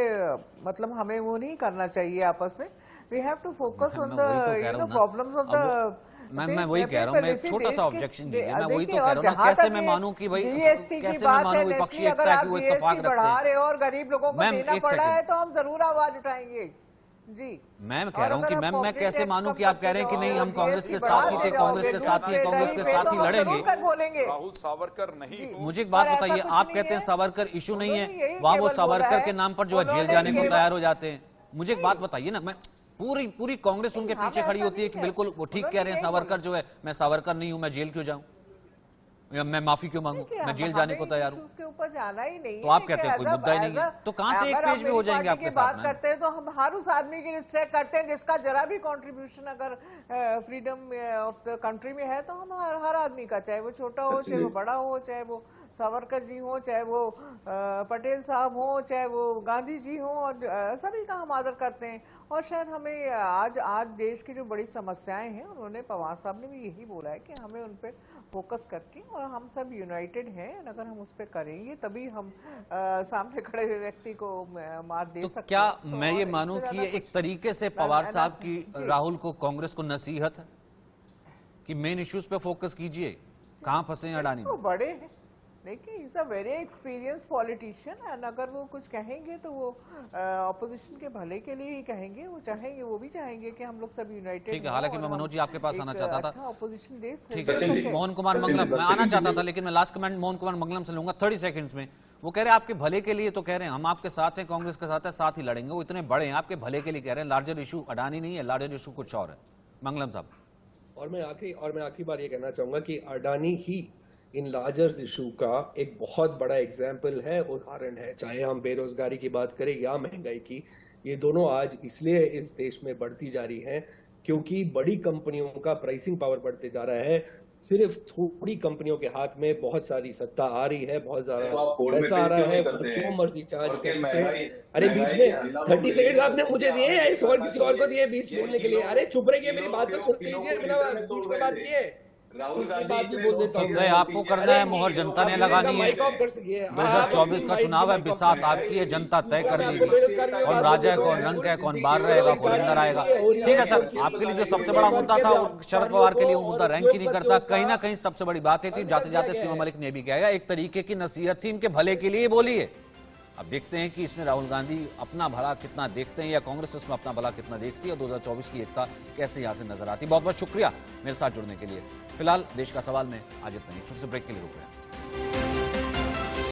Speaker 11: मतलब हमें वो नहीं करना चाहिए आपस में। We have to focus on the problems of the
Speaker 1: मैं वही कह रहा हूँ, मैं एक छोटा सा ऑब्जेक्शन दीजिए। मैं वही तो कह रहा हूँ ना,
Speaker 11: जहाँ
Speaker 1: कैसे
Speaker 11: तक
Speaker 1: मैं
Speaker 11: ये
Speaker 1: मानूं कि भाई,
Speaker 11: जीएसटी की
Speaker 1: कैसे मैं
Speaker 11: बात
Speaker 1: मानूं
Speaker 11: है,
Speaker 1: विपक्षी
Speaker 11: नेशनली
Speaker 1: एकता
Speaker 11: अगर
Speaker 1: है
Speaker 11: आप
Speaker 1: कि वो
Speaker 11: जीएसटी
Speaker 1: इत्तेफाक रखते
Speaker 11: बढ़ा
Speaker 1: हैं।
Speaker 11: रहे हो और गरीब लोगों को
Speaker 1: मैम,
Speaker 11: देना
Speaker 1: एक
Speaker 11: पड़ रहा है
Speaker 1: सेकंड।
Speaker 11: तो हम जरूर आवाज उठाएंगे जी।
Speaker 1: मैं कह रहा हूँ कि मैम, मैं कैसे मानूं कि आप कह रहे हैं कि नहीं हम कांग्रेस के साथ ही थे, कांग्रेस के साथ ही, कांग्रेस के साथ ही लड़ेंगे।
Speaker 11: बोलेंगे
Speaker 10: राहुल सावरकर नहीं हूं।
Speaker 1: मुझे एक बात
Speaker 11: पर ऐसा
Speaker 1: बताइए,
Speaker 11: कुछ
Speaker 1: आप
Speaker 11: नहीं
Speaker 1: कहते हैं
Speaker 11: है।
Speaker 1: सावरकर इशू नहीं
Speaker 11: उन्होंने
Speaker 1: है,
Speaker 11: यही
Speaker 1: वहां वो
Speaker 11: केवल बोला
Speaker 1: सावरकर
Speaker 11: है।
Speaker 1: के नाम पर जो है जेल
Speaker 11: उन्होंने
Speaker 1: जाने को
Speaker 11: केवल-
Speaker 1: तैयार हो जाते हैं। मुझे एक बात बताइए ना, मैं पूरी कांग्रेस उनके
Speaker 11: हम
Speaker 1: पीछे
Speaker 11: ऐसा
Speaker 1: खड़ी होती है
Speaker 11: नहीं
Speaker 1: कि
Speaker 11: है।
Speaker 1: बिल्कुल वो ठीक
Speaker 11: उन्होंने
Speaker 1: कह रहे हैं,
Speaker 11: यही
Speaker 1: सावरकर जो है, मैं सावरकर नहीं हूं, मैं जेल क्यों जाऊं, या मैं माफी क्यों मांगू,
Speaker 11: देखिए,
Speaker 1: मैं जेल जाने
Speaker 11: हमें
Speaker 1: को तैयार हूं।
Speaker 11: issues के ऊपर जाना ही नहीं
Speaker 1: तो
Speaker 11: है।
Speaker 1: आप कहते हैं कोई मुद्दा ही नहीं है, तो कहां से एक
Speaker 11: अगर
Speaker 1: पेज
Speaker 11: हम
Speaker 1: में हो
Speaker 11: मेरी
Speaker 1: जाएंगे
Speaker 11: पार्टी
Speaker 1: आपके
Speaker 11: की
Speaker 1: साथ
Speaker 11: बात
Speaker 1: में?
Speaker 11: करते हैं तो हम हर उस आदमी की रिस्पेक्ट करते हैं जिसका जरा भी कंट्रीब्यूशन अगर फ्रीडम ऑफ द कंट्री में है, तो हम हर आदमी का, चाहे वो छोटा हो, चाहे वो बड़ा हो, चाहे वो सावरकर जी हो, चाहे वो पटेल साहब हो, चाहे वो गांधी जी हो, और सभी का हम आदर करते हैं। और शायद हमें आज देश की जो बड़ी समस्याएं हैं, उन्होंने, पवार साहब ने भी यही बोला है कि हमें उन पे फोकस करके, और हम सब यूनाइटेड हैं, अगर हम उस पे करेंगे तभी हम सामने खड़े हुए व्यक्ति को मार दे
Speaker 1: तो
Speaker 11: सकते
Speaker 1: क्या
Speaker 11: हैं। तो
Speaker 1: मैं ये
Speaker 11: और
Speaker 1: मानूं
Speaker 11: इससे
Speaker 1: कि
Speaker 11: ज्यादा
Speaker 1: ये एक
Speaker 11: कुछ-
Speaker 1: तरीके से पवार साहब की राहुल को, कांग्रेस को नसीहत है कि मेन इश्यूज पे फोकस कीजिए, कहां फंसे हैं अडानी में?
Speaker 11: वो बड़े हैं, देखिए, is a very experience politician, and अगर वो कुछ कहेंगे तो वो ऑपोजिशन के भले के लिए ही कहेंगे। वो चाहेंगे, वो भी चाहेंगे कि हम लोग सब यूनाइटेड।
Speaker 1: ठीक है, हालांकि मैं मनोज जी आपके पास आना चाहता था।
Speaker 11: अच्छा ऑपोजिशन देश
Speaker 1: ठीक है, मोहन कुमार मंगलम, मैं आना चाहता था, लेकिन मैं लास्ट कमेंट मोहन कुमार मंगलम से लूंगा 30 सेकंड्स में। वो कह रहे हैं आपके भले के लिए, तो कह रहे हैं हम आपके साथ हैं, कांग्रेस के साथ है, साथ ही लड़ेंगे। वो इतने बड़े हैं, आपके भले के लिए कह रहे हैं। लार्जर इशू अडानी नहीं है, लार्जर इशू कुछ और है। मंगलम साहब,
Speaker 7: और मैं आखिरी बार ये कहना चाहूंगा कि अडानी ही इन लार्जर इशू का एक बहुत बड़ा एग्जाम्पल है, उदाहरण है। चाहे हम बेरोजगारी की बात करें या महंगाई की, ये दोनों आज इसलिए इस देश में बढ़ती जा रही हैं क्योंकि बड़ी कंपनियों का प्राइसिंग पावर बढ़ते जा रहा है। सिर्फ थोड़ी कंपनियों के हाथ में बहुत सारी सत्ता आ रही है, बहुत ज्यादा पैसा आ रहा है, जो मर्जी चार्ज कर सकते हैं। अरे बीच में 30 सेकंड आपने मुझे दिए या इस और किसी और को दिए बीच बोलने के लिए? अरे चुप रहिए, मेरी बात तो सुन लीजिए, बिना बीच में बात किए
Speaker 1: आपको करना है, मोहर जनता ने लगानी है। 2024 का चुनाव है, बिसात आपकी है, जनता तय कर देगी कौन राजा है, कौन रंग है, कौन बाहर रहेगा, कौन अंदर आएगा। ठीक है सर, आपके लिए जो सबसे बड़ा मुद्दा था वो शरद पवार के लिए वो मुद्दा रैंक ही नहीं करता। कहीं ना कहीं सबसे बड़ी बात ये थी, जाते जाते सीमा मलिक ने भी कहा, एक तरीके की नसीहत थी, इनके भले के लिए बोली है। अब देखते हैं कि इसमें राहुल गांधी अपना भला कितना देखते हैं या कांग्रेस इसमें अपना भला कितना देखती है, 2024 की एकता कैसे यहां से नजर आती है। बहुत बहुत शुक्रिया मेरे साथ जुड़ने के लिए। फिलहाल देश का सवाल में आज इतना ही, छोटे से ब्रेक के लिए रुक रहे हैं।